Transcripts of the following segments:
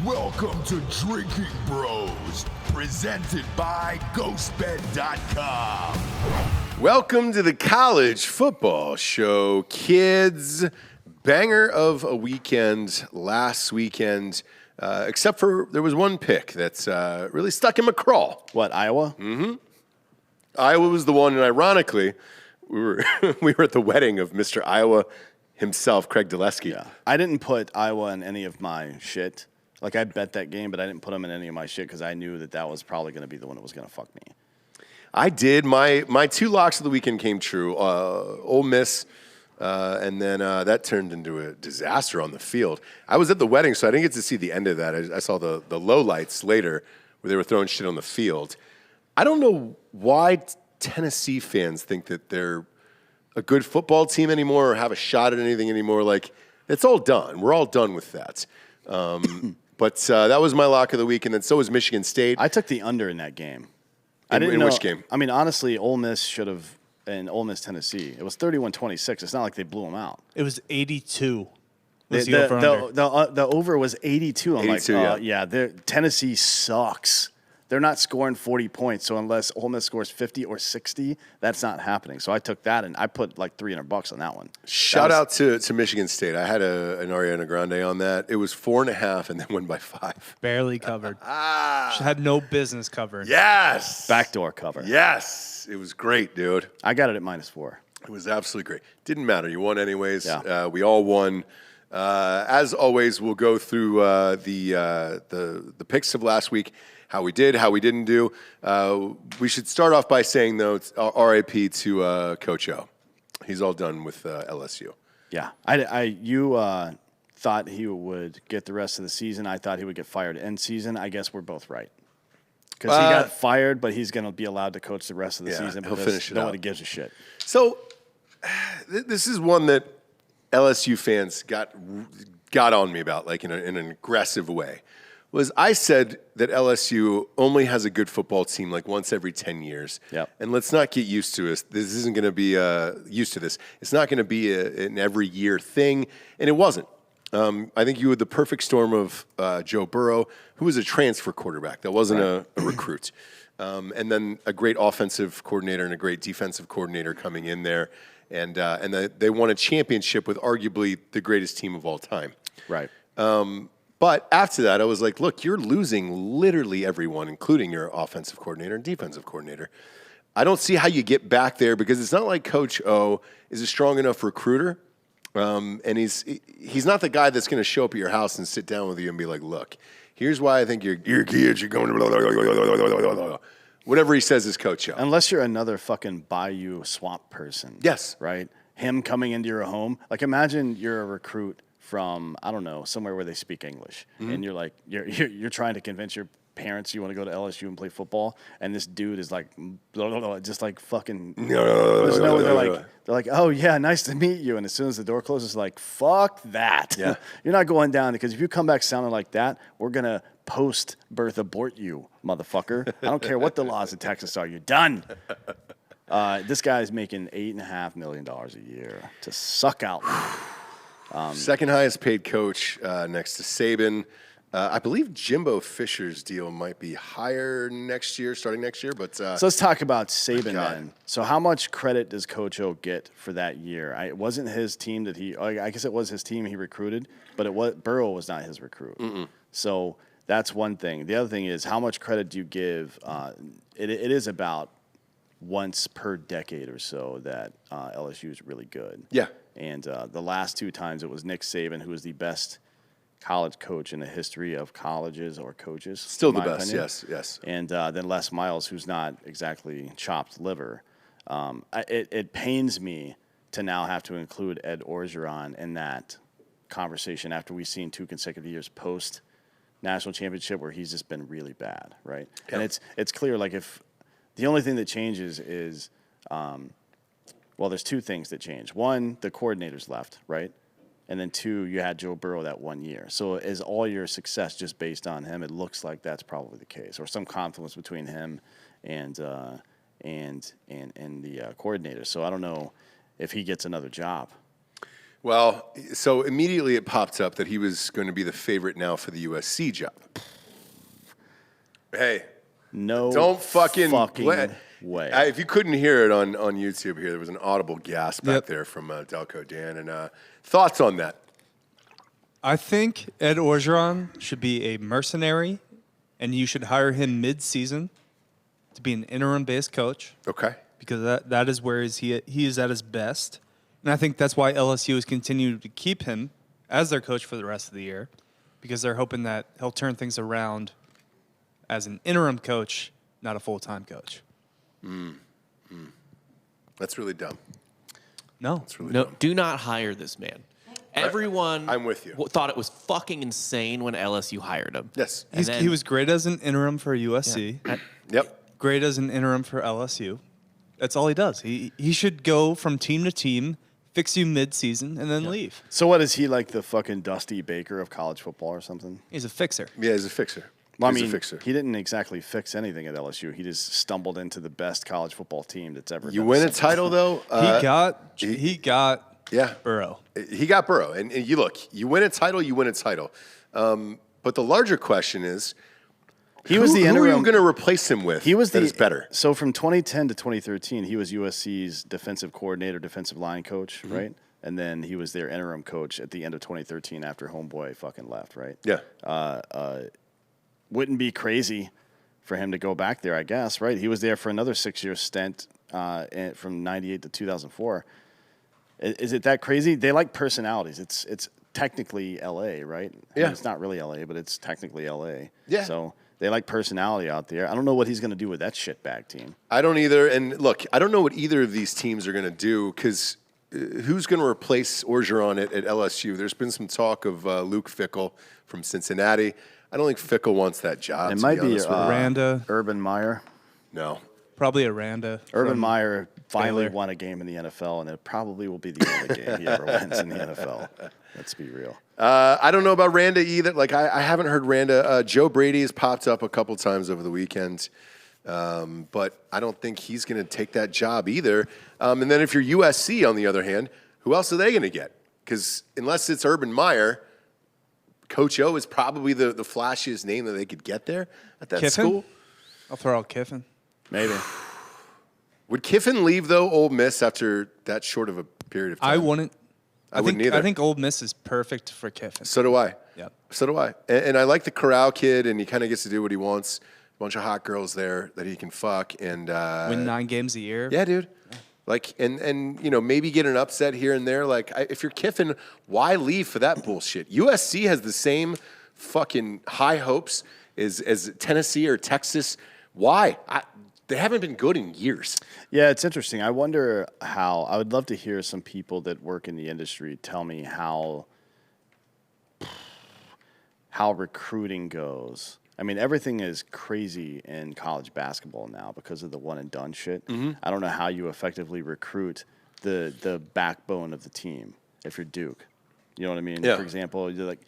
Welcome to Drinking Bros, presented by GhostBed.com. Welcome to the college football show, kids. Banger of a weekend last weekend, except for there was one pick that's really stuck in my craw. What, Iowa? Mm-hmm. Iowa was the one, and ironically, we were at the wedding of Mr. Iowa himself, Craig Dulesky. Yeah. I didn't put Iowa in any of my shit. Like, I bet that game, but I didn't put them in any of my shit because I knew that was probably going to be the one that was going to fuck me. I did. My two locks of the weekend came true. Ole Miss, and then that turned into a disaster on the field. I was at the wedding, so I didn't get to see the end of that. I saw the low lights later where they were throwing shit on the field. I don't know why Tennessee fans think that they're a good football team anymore or have a shot at anything anymore. Like, it's all done. We're all done with that. But that was my lock of the week, and then so was Michigan State. I took the under in that game. In which game? I mean, honestly, Ole Miss should have, in Ole Miss, Tennessee. It was 31-26. It's not like they blew them out. It was 82. The over was 82. I'm 82, like, Tennessee sucks. They're not scoring 40 points, so unless Ole Miss scores 50 or 60, that's not happening. So I took that, and I put like $300 on that one. Shout out to Michigan State. I had an Ariana Grande on that. It was 4.5, and then won by 5. Barely covered. She had no business covering. Yes. Backdoor cover. Yes. It was great, dude. I got it at -4. It was absolutely great. Didn't matter. You won anyways. Yeah. We all won. As always, we'll go through the picks of last week, how we did, how we didn't do. We should start off by saying, though, it's RIP to Coach O. He's all done with LSU. Yeah. You thought he would get the rest of the season. I thought he would get fired end season. I guess we're both right. Because he got fired, but he's going to be allowed to coach the rest of the season. He'll finish it out. Nobody gives a shit. So this is one that LSU fans got on me about, like in an aggressive way. Was I said that LSU only has a good football team like once every 10 years. Yep. And let's not get used to this. This isn't going to be used to this. It's not going to be an every year thing. And it wasn't. I think you had the perfect storm of Joe Burrow, who was a transfer quarterback. That wasn't a recruit. And then a great offensive coordinator and a great defensive coordinator coming in there. And they won a championship with arguably the greatest team of all time. Right. But after that, I was like, look, you're losing literally everyone, including your offensive coordinator and defensive coordinator. I don't see how you get back there because it's not like Coach O is a strong enough recruiter. And he's not the guy that's going to show up at your house and sit down with you and be like, look, here's why I think your kids are going to blah, blah, blah, blah, blah, blah. Whatever he says is Coach O. Unless you're another fucking bayou swamp person. Yes. Right? Him coming into your home. Like, imagine you're a recruit from, I don't know, somewhere where they speak English. Mm-hmm. And you're like, you're trying to convince your parents you want to go to LSU and play football. And this dude is like, blah, blah, blah, just like fucking. They're like, oh, yeah, nice to meet you. And as soon as the door closes, like, fuck that. Yeah. You're not going down because if you come back sounding like that, we're going to post-birth abort you, motherfucker. I don't care what the laws of Texas are. You're done. This guy's making $8.5 million a year to suck out. Second highest paid coach next to Saban. I believe Jimbo Fisher's deal might be higher starting next year. But so let's talk about Saban then. So how much credit does Coach O get for that year? It wasn't his team that I guess it was his team he recruited, but Burrow was not his recruit. Mm-mm. So that's one thing. The other thing is, how much credit do you give? It is about once per decade or so that LSU is really good. Yeah. And the last 2 times it was Nick Saban, who was the best college coach in the history of colleges or coaches. Still the best, opinion. Yes. And then Les Miles, who's not exactly chopped liver. It pains me to now have to include Ed Orgeron in that conversation after we've seen 2 consecutive years post-national championship where he's just been really bad, right? Yep. And it's clear, like, if the only thing that changes is there's 2 things that change. 1, the coordinators left, right? And then 2, you had Joe Burrow that 1 year. So is all your success just based on him? It looks like that's probably the case, or some confluence between him and the coordinator. So I don't know if he gets another job. Well, so immediately it popped up that he was going to be the favorite now for the USC job. Hey, No, don't fucking way. If you couldn't hear it on YouTube here, there was an audible gasp back Yep. there from Delco Dan. And thoughts on that? I think Ed Orgeron should be a mercenary, and you should hire him mid-season to be an interim-based coach Okay. because that is where he is at his best. And I think that's why LSU has continued to keep him as their coach for the rest of the year, because they're hoping that he'll turn things around as an interim coach, not a full-time coach. That's really dumb. No. That's really No, dumb. do not hire this man. Everyone I'm with you. thought it was fucking insane when LSU hired him. Yes. And then- He was great as an interim for USC, Yep. great as an interim for LSU. That's all he does. He should go from team to team, fix you mid-season, and then leave. So what is he, like the fucking Dusty Baker of college football or something? He's a fixer. Yeah, he's a fixer. Well, I He's mean, a fixer. he didn't exactly fix anything at LSU. He just stumbled into the best college football team that's ever. You been win a assembled. title, though. He got Yeah. Burrow. He got Burrow. And you look, you win a title, you win a title. But the larger question is, He was the who are you interim. going to replace him with He was that the is better? So from 2010 to 2013, he was USC's defensive coordinator, defensive line coach, right? And then he was their interim coach at the end of 2013 after Homeboy fucking left, right? Yeah. Wouldn't be crazy for him to go back there, I guess, right? He was there for another 6-year stint from 98 to 2004. Is it that crazy? They like personalities. It's technically L.A., right? I Yeah. mean, it's not really L.A., but it's technically L.A. Yeah. So they like personality out there. I don't know what he's going to do with that shitbag team. I don't either. And look, I don't know what either of these teams are going to do because who's going to replace Orgeron at LSU? There's been some talk of Luke Fickell from Cincinnati. I don't think Fickell wants that job. It to might be be honest with you. Randa. Urban Meyer. No. Probably a Randa. Urban Meyer finally Baylor. won a game in the NFL, and it probably will be the only game he ever wins in the NFL. Let's be real. I don't know about Randa either. Like, I haven't heard Randa. Joe Brady has popped up a couple times over the weekend, but I don't think he's going to take that job either. And then if you're USC, on the other hand, who else are they going to get? Because unless it's Urban Meyer, Coach O is probably the flashiest name that they could get there at that Kiffin? school. I'll throw out Kiffin. Maybe. Would Kiffin leave, though, Ole Miss after that short of a period of time? I wouldn't. I wouldn't either. I think Ole Miss is perfect for Kiffin. So do I. Yep. So do I. And I like the Corral kid, and he kind of gets to do what he wants. A bunch of hot girls there that he can fuck. And Win 9 games a year. yeah, dude. Like, and you know, maybe get an upset here and there. Like, if you're Kiffin, why leave for that bullshit? USC has the same fucking high hopes as Tennessee or Texas. Why? They haven't been good in years. Yeah, it's interesting. I wonder how. I would love to hear some people that work in the industry tell me how recruiting goes. I mean, everything is crazy in college basketball now because of the one and done shit. Mm-hmm. I don't know how you effectively recruit the backbone of the team if you're Duke. You know what I mean? Yeah. For example, you're like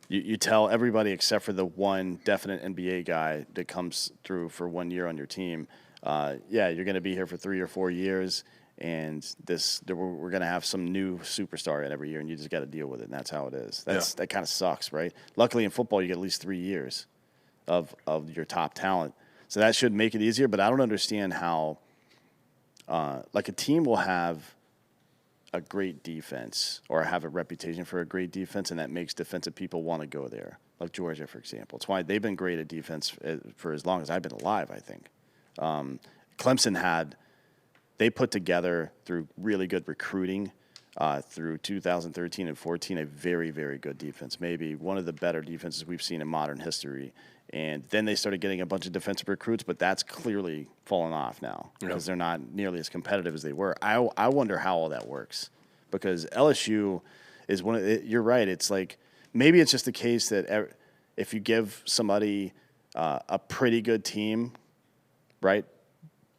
you tell everybody except for the one definite NBA guy that comes through for 1 year on your team, yeah, you're going to be here for 3 or 4 years, and we're going to have some new superstar in every year, and you just got to deal with it, and that's how it is. That kind of sucks, right? Luckily in football, you get at least 3 years of your top talent, so that should make it easier. But I don't understand how, like, a team will have a great defense or have a reputation for a great defense, and that makes defensive people want to go there, like Georgia, for example. It's why they've been great at defense for as long as I've been alive, I think. Clemson they put together through really good recruiting through 2013 and 14 a very, very good defense, maybe one of the better defenses we've seen in modern history. And then they started getting a bunch of defensive recruits, but that's clearly fallen off now because they're not nearly as competitive as they were. I wonder how all that works because LSU is you're right. It's like maybe it's just the case that if you give somebody a pretty good team, right,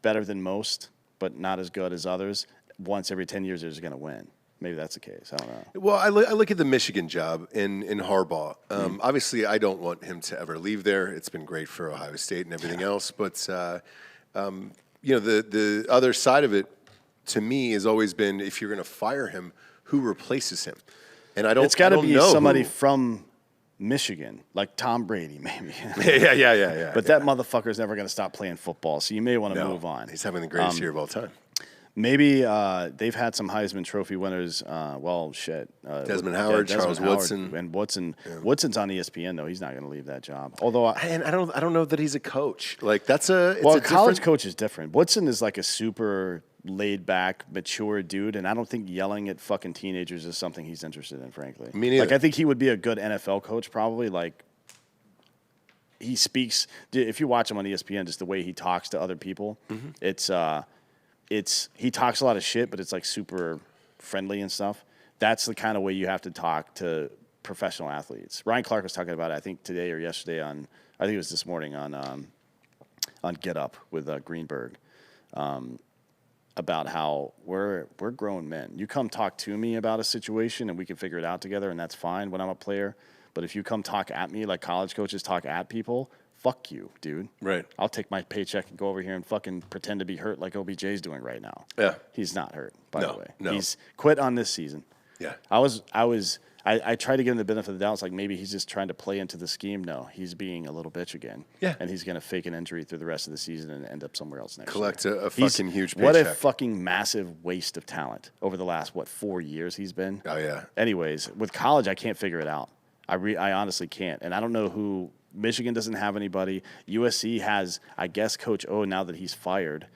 better than most, but not as good as others, once every 10 years they're just going to win. Maybe that's the case. I don't know. Well, I look at the Michigan job in Harbaugh. Obviously, I don't want him to ever leave there. It's been great for Ohio State and everything else. But, you know, the other side of it, to me, has always been if you're going to fire him, who replaces him. And I don't. It's got to be somebody who. from Michigan, like Tom Brady, maybe. Yeah. But that motherfucker's never going to stop playing football, so you may want to move on. He's having the greatest year of all time. Maybe they've had some Heisman Trophy winners. Desmond Howard, Charles Woodson, and Woodson. Yeah. Woodson's on ESPN though. He's not going to leave that job. Although I don't know that he's a coach. Like a college coach is different. Woodson is like a super laid back, mature dude, and I don't think yelling at fucking teenagers is something he's interested in. Frankly, me neither. Like I think he would be a good NFL coach, probably. Like he speaks. If you watch him on ESPN, just the way he talks to other people, he talks a lot of shit, but it's like super friendly and stuff. That's the kind of way you have to talk to professional athletes. Ryan Clark was talking about it, I think today or yesterday I think it was this morning on Get Up with Greenberg, about how we're grown men. You come talk to me about a situation and we can figure it out together, and that's fine when I'm a player. But if you come talk at me like college coaches talk at people, fuck you, dude. Right. I'll take my paycheck and go over here and fucking pretend to be hurt like OBJ's doing right now. Yeah. He's not hurt, by the way. No. He's quit on this season. Yeah. I tried to give him the benefit of the doubt. It's like maybe he's just trying to play into the scheme. No, he's being a little bitch again. Yeah. And he's going to fake an injury through the rest of the season and end up somewhere else next Collect year. a fucking huge paycheck. What a fucking massive waste of talent over the last, 4 years he's been? Oh, yeah. Anyways, with college, I can't figure it out. I honestly can't. And I don't know who. Michigan doesn't have anybody. USC has, I guess, Coach O, now that he's fired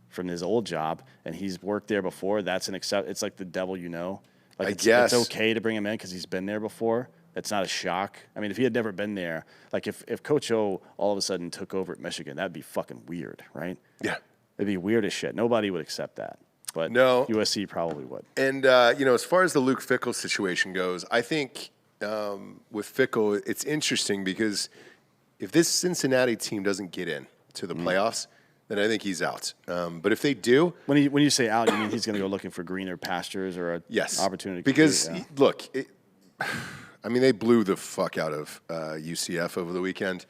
from his old job, and he's worked there before. That's it's like the devil you know. Like it's okay to bring him in because he's been there before. That's not a shock. I mean, if he had never been there, like if Coach O all of a sudden took over at Michigan, that'd be fucking weird, right? Yeah. It'd be weird as shit. Nobody would accept that. But no. USC probably would. And, as far as the Luke Fickell situation goes, I think with Fickell, it's interesting because if this Cincinnati team doesn't get in to the playoffs, then I think he's out. But if they do, when you say out, you mean he's going to go looking for greener pastures or a opportunity? Because look, they blew the fuck out of UCF over the weekend.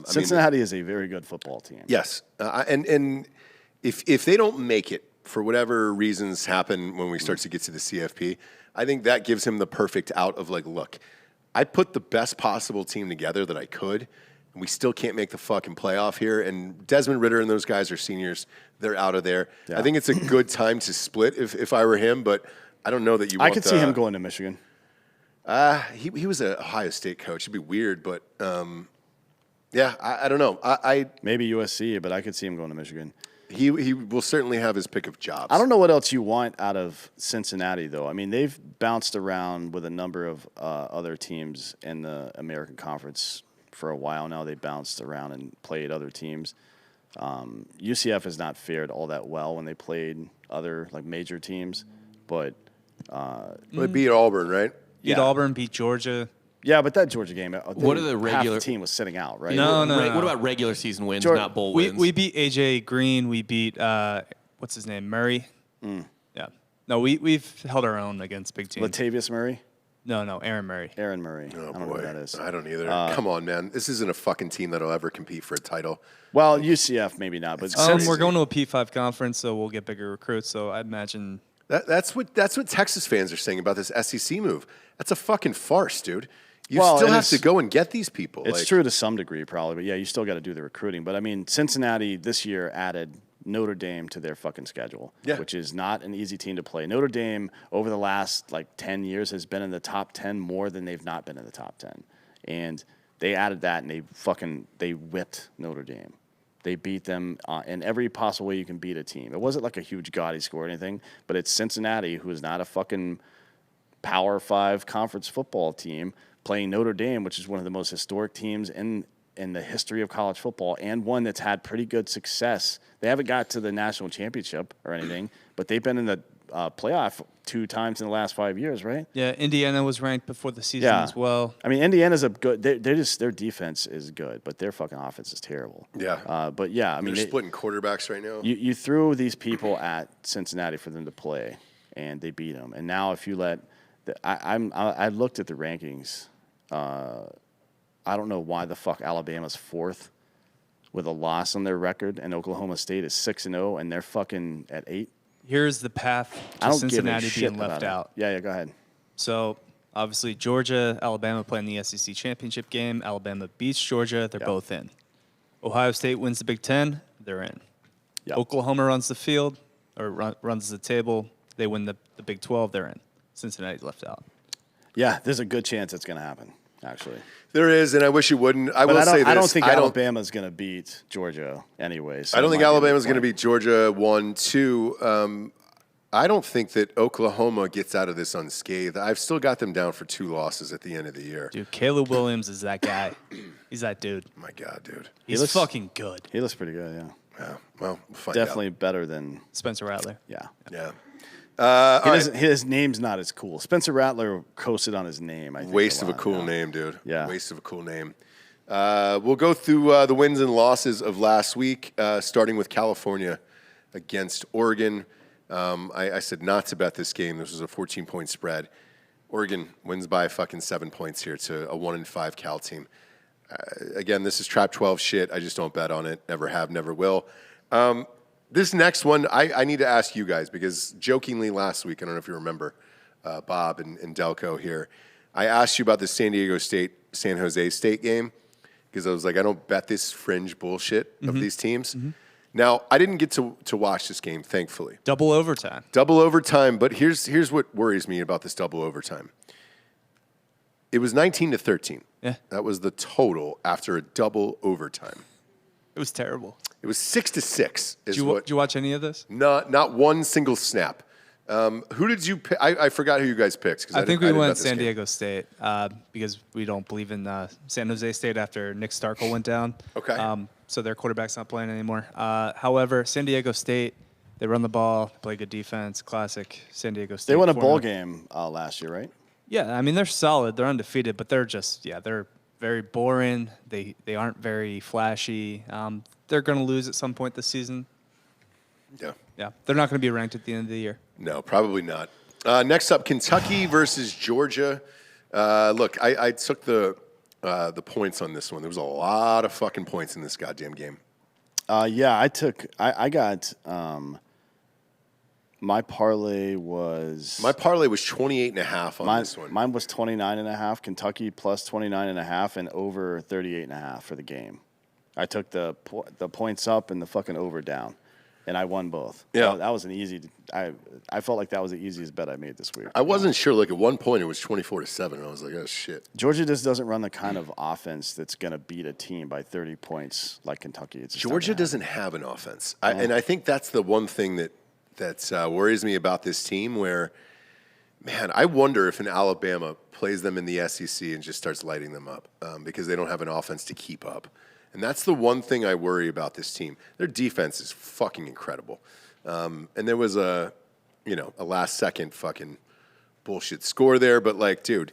Cincinnati is a very good football team. Yes, and if they don't make it for whatever reasons happen when we start to get to the CFP, I think that gives him the perfect out of like, look, I put the best possible team together that I could. We still can't make the fucking playoff here. And Desmond Ridder and those guys are seniors. They're out of there. Yeah. I think it's a good time to split if I were him, but I don't know that you want I could see him going to Michigan. He was an Ohio State coach. It'd be weird, but I don't know. Maybe USC, but I could see him going to Michigan. He will certainly have his pick of jobs. I don't know what else you want out of Cincinnati, though. I mean, they've bounced around with a number of other teams in the American Conference for a while now. They bounced around and played other teams. UCF has not fared all that well when they played other like major teams, but they beat Auburn, right? Beat Auburn, beat Georgia. Yeah, but that Georgia game, what are the regular half the team was sitting out, right? No. What about regular season wins, not bowl wins? We beat AJ Green. We beat what's his name, Murray. Yeah. No, we've held our own against big teams. Latavius Murray. No, Aaron Murray. Aaron Murray. Oh, I don't know who that is. I don't either. Come on, man. This isn't a fucking team that'll ever compete for a title. Well, UCF maybe not, but we're going to a P5 conference, so we'll get bigger recruits. So I imagine that's what Texas fans are saying about this SEC move. That's a fucking farce, dude. You still have to go and get these people. It's true to some degree, probably, but yeah, you still got to do the recruiting. But I mean, Cincinnati this year added Notre Dame to their fucking schedule, which is not an easy team to play. Notre Dame over the last 10 years has been in the top 10 more than they've not been in the top 10. And they added that and they whipped Notre Dame. They beat them in every possible way you can beat a team. It wasn't like a huge gaudy score or anything, but it's Cincinnati, who is not a fucking Power 5 conference football team, playing Notre Dame, which is one of the most historic teams in the history of college football, and one that's had pretty good success. They haven't got to the national championship or anything, but they've been in the playoff 2 times in the last 5 years, right? Yeah, Indiana was ranked before the season as well. I mean, Indiana's a good. Their defense is good, but their fucking offense is terrible. Yeah. But yeah, I mean, they're splitting quarterbacks right now. You threw these people at Cincinnati for them to play, and they beat them. And now if you let, I looked at the rankings. I don't know why the fuck Alabama's 4th with a loss on their record, and Oklahoma State is 6-0, and they're fucking at 8. here's the path I to don't Cincinnati give a shit being left about out. it. Yeah, go ahead. So obviously Georgia, Alabama play in the SEC championship game. Alabama beats Georgia. They're both in. Ohio State wins the Big Ten. They're in. Yep. Oklahoma runs the field or runs the table. They win the Big 12. They're in. Cincinnati's left out. Yeah, there's a good chance it's going to happen, actually. There is, and I wish it wouldn't. I don't think Alabama's going to beat Georgia anyway. So I don't think Alabama's going to beat Georgia 1-2. I don't think that Oklahoma gets out of this unscathed. I've still got them down for 2 losses at the end of the year. Dude, Caleb Williams is that guy. He's that dude. My God, dude. He's fucking good. He looks pretty good, yeah. Yeah, well, we'll find Definitely out. better than Spencer Rattler. Yeah. Yeah. His name's not as cool. Spencer Rattler coasted on his name. I think Waste of a cool name, dude. Yeah. Waste of a cool name. We'll go through the wins and losses of last week, starting with California against Oregon. I said not to bet this game. This was a 14-point spread. Oregon wins by fucking 7 points here to a 1-5 Cal team. Again, this is Trap 12 shit. I just don't bet on it. Never have, never will. This next one, I need to ask you guys because jokingly last week, I don't know if you remember, Bob and Delco here, I asked you about the San Diego State, San Jose State game because I was like, I don't bet this fringe bullshit of these teams. Mm-hmm. Now, I didn't get to watch this game, thankfully. Double overtime, but here's what worries me about this double overtime. It was 19-13. Yeah. That was the total after a double overtime. It was terrible. It was 6-6. Did you watch any of this? Not one single snap. Who did you pick? I forgot who you guys picked. I think we went San Diego State because we don't believe in San Jose State after Nick Starkel went down. Okay. So their quarterback's not playing anymore. However, San Diego State, they run the ball, play good defense, classic San Diego State. They won a formula. bowl game last year, right? Yeah, I mean, they're solid. They're undefeated, but they're just, they're very boring. They aren't very flashy. They're going to lose at some point this season. Yeah. Yeah, they're not going to be ranked at the end of the year. No, probably not. Next up, Kentucky versus Georgia. Look, I took the points on this one. There was a lot of fucking points in this goddamn game. Yeah, I got my parlay was 28.5 on this one. Mine was 29.5. Kentucky plus 29.5 and over 38.5 for the game. I took the points up and the fucking over down, and I won both. Yeah, that was an easy. I felt like that was the easiest bet I made this week. I wasn't sure. Like at one point, it was 24-7, and I was like, oh shit. Georgia just doesn't run the kind of offense that's gonna beat a team by 30 points like Kentucky. Georgia doesn't have an offense, and I think that's the one thing that worries me about this team. Where, man, I wonder if an Alabama plays them in the SEC and just starts lighting them up because they don't have an offense to keep up. And that's the one thing I worry about this team. Their defense is fucking incredible. And there was a last-second fucking bullshit score there. But, like, dude,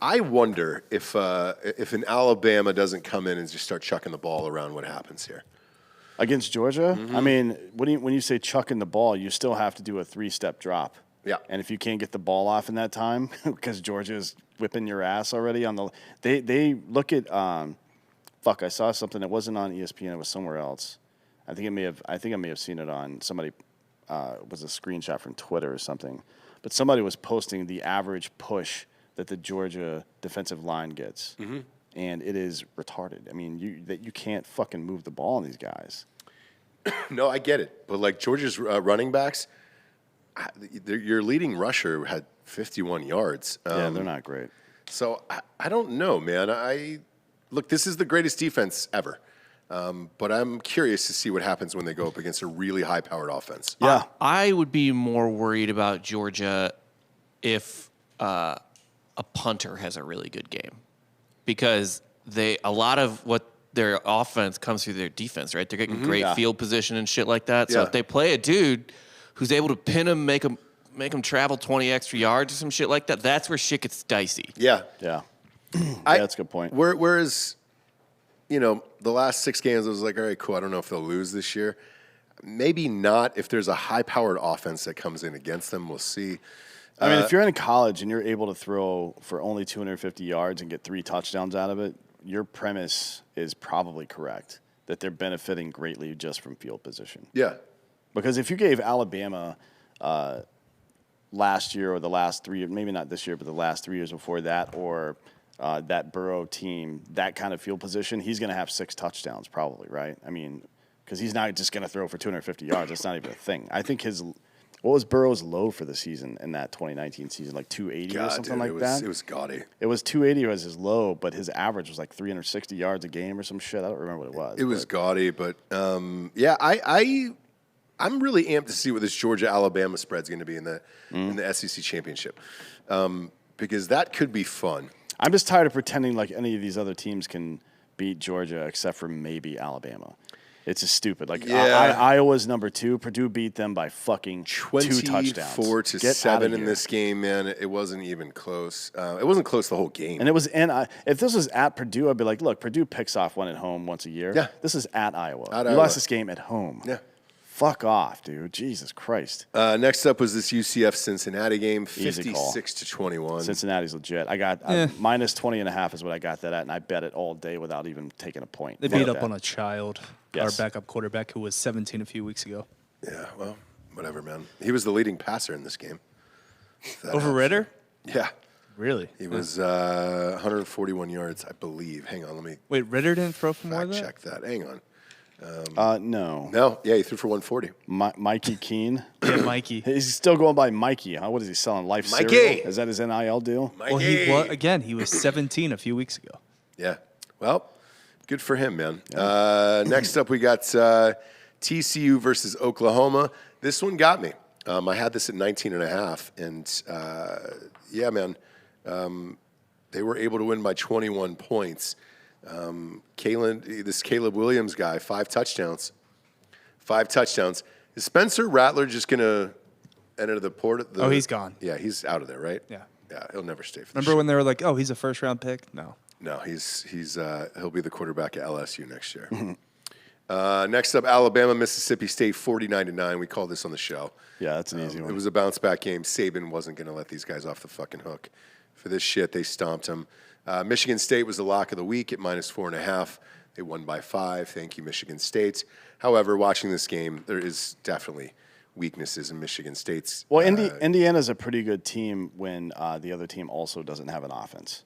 I wonder if an Alabama doesn't come in and just start chucking the ball around, what happens here? Against Georgia? Mm-hmm. I mean, when you say chucking the ball, you still have to do a 3-step drop. Yeah. And if you can't get the ball off in that time because Georgia's whipping your ass already on the – they look at I saw something that wasn't on ESPN. It was somewhere else. I think I may have seen it on somebody. It was a screenshot from Twitter or something. But somebody was posting the average push that the Georgia defensive line gets, and it is retarded. I mean, you can't fucking move the ball on these guys. No, I get it. But like Georgia's running backs, your leading rusher had 51 yards. Yeah, they're not great. So I don't know, man. Look, this is the greatest defense ever. But I'm curious to see what happens when they go up against a really high-powered offense. Yeah. I would be more worried about Georgia if a punter has a really good game. Because a lot of what their offense comes through their defense, right? They're getting great field position and shit like that. So if they play a dude who's able to pin him, make him travel 20 extra yards or some shit like that, that's where shit gets dicey. Yeah. Yeah. That's a good point. Whereas, the last 6 games, I was like, all right, cool. I don't know if they'll lose this year. Maybe not if there's a high-powered offense that comes in against them. We'll see. I mean, if you're in college and you're able to throw for only 250 yards and get 3 touchdowns out of it, your premise is probably correct, that they're benefiting greatly just from field position. Yeah. Because if you gave Alabama last year or the last 3 years, maybe not this year, but the last 3 years before that, or that Burrow team, that kind of field position, he's going to have 6 touchdowns probably, right? I mean, because he's not just going to throw for 250 yards. That's not even a thing. I think what was Burrow's low for the season in that 2019 season? Like 280 or something like that? It was gaudy. It was 280 was his low, but his average was like 360 yards a game or some shit. I don't remember what it was. It was gaudy, but yeah, I'm really amped to see what this Georgia-Alabama spread's going to be in the SEC championship, because that could be fun. I'm just tired of pretending like any of these other teams can beat Georgia except for maybe Alabama. It's just stupid. Like Iowa's number 2. Purdue beat them by fucking 2 touchdowns. 24-7 in this game, man. It wasn't even close. It wasn't close the whole game. And it was if this was at Purdue, I'd be like, look, Purdue picks off one at home once a year. Yeah. This is at Iowa. At you Iowa. lost this game at home. Yeah. Fuck off, dude. Jesus Christ. Next up was this UCF-Cincinnati game, Easy call. 56-21. Cincinnati's legit. I got minus 20.5 is what I got that at, and I bet it all day without even taking a point. They beat up on a child, Yes. our backup quarterback, who was 17 a few weeks ago. Yeah, well, whatever, man. He was the leading passer in this game. Over Ritter? Yeah. Really? He was 141 yards, I believe. Hang on, let me Wait, Ritter didn't throw for more than that? check that. Hang on. No. No, yeah, he threw for 140. Mikey Keene. Yeah, Mikey. He's still going by Mikey, huh? What is he selling? Life Mikey! cereal? Is that his NIL deal? Well, he was 17 a few weeks ago. Yeah. Well, good for him, man. Next up, we got TCU versus Oklahoma. This one got me. I had this at 19.5, and yeah, man, they were able to win by 21 points. Caleb Williams guy, 5 touchdowns. 5 touchdowns. Is Spencer Rattler just going to enter the port? He's gone. Yeah, he's out of there, right? Yeah. Yeah, he'll never stay for the Remember when they were like, oh, he's a first-round pick? No. No, he'll be the quarterback at LSU next year. Next up, Alabama, Mississippi State, 49-9. We called this on the show. Yeah, that's an easy one. It was a bounce-back game. Saban wasn't going to let these guys off the fucking hook. For this shit, they stomped them. Michigan State was the lock of the week at minus 4.5. They won by 5. Thank you, Michigan State. However, watching this game, there is definitely weaknesses in Michigan State's. Well, Indiana's a pretty good team when the other team also doesn't have an offense,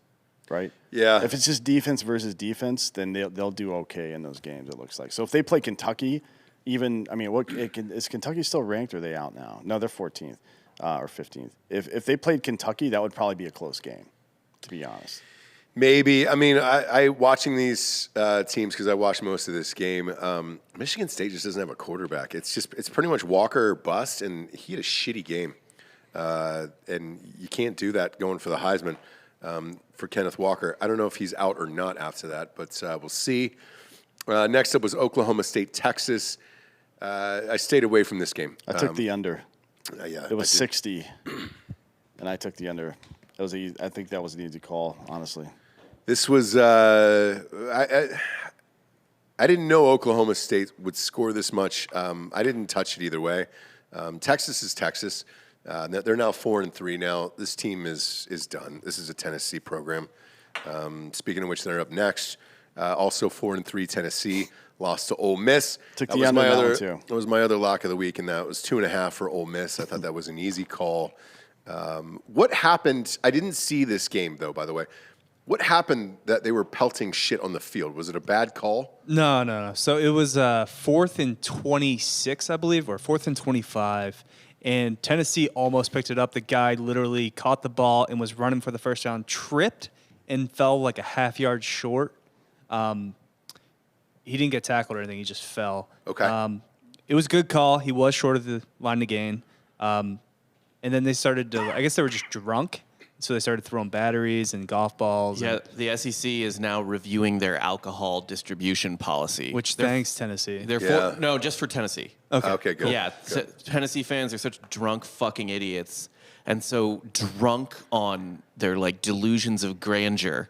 right? Yeah. If it's just defense versus defense, then they'll do okay in those games, it looks like. So if they play Kentucky, is Kentucky still ranked or are they out now? No, they're 14th or 15th. If they played Kentucky, that would probably be a close game, to be honest. Maybe. I mean, I watching these teams because I watched most of this game. Michigan State just doesn't have a quarterback. It's pretty much Walker or bust, and he had a shitty game. And you can't do that going for the Heisman for Kenneth Walker. I don't know if he's out or not after that, but we'll see. Next up was Oklahoma State, Texas. I stayed away from this game. I took the under. Yeah, It was 60, and I took the under. I think that was an easy call, honestly. This was I didn't know Oklahoma State would score this much. I didn't touch it either way. Texas is Texas. They're now 4-3 now. This team is done. This is a Tennessee program. Speaking of which, they're up next. Also 4-3 Tennessee lost to Ole Miss. Took the under that one too. That was my other lock of the week, and that was 2.5 for Ole Miss. I thought that was an easy call. What happened? I didn't see this game though. By the way, what happened that they were pelting shit on the field? Was it a bad call? No. So it was 4th and 26, I believe, or 4th and 25. And Tennessee almost picked it up. The guy literally caught the ball and was running for the first down, tripped, and fell like a half yard short. He didn't get tackled or anything. He just fell. Okay. It was a good call. He was short of the line to gain. And then they started to, I guess they were just drunk. So they started throwing batteries and golf balls. Yeah, the SEC is now reviewing their alcohol distribution policy. Which thanks, Tennessee. They're no, just for Tennessee. Okay, good. Yeah, Good. Tennessee fans are such drunk fucking idiots, and so drunk on their like delusions of grandeur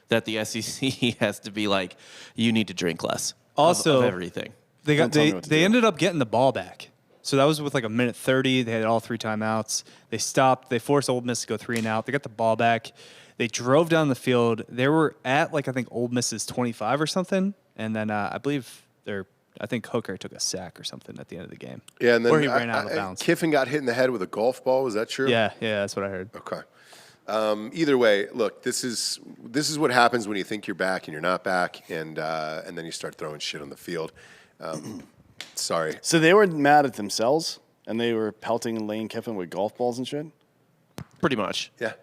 that the SEC has to be like, you need to drink less. Also, of everything. They do. ended up getting the ball back. So that was with like a minute 30. They had all 3 timeouts. They stopped. They forced Ole Miss to go 3 and out. They got the ball back. They drove down the field. They were at like I think Ole Miss's 25 or something, and then I believe they're I think Hooker took a sack or something at the end of the game. Yeah, and then or he ran out of bounds. Kiffin got hit in the head with a golf ball. Was that true? Yeah, that's what I heard. Okay. Either way, look, this is what happens when you think you're back and you're not back, and then you start throwing shit on the field. Sorry. So they were mad at themselves, and they were pelting Lane Kiffin with golf balls and shit? Pretty much. Yeah.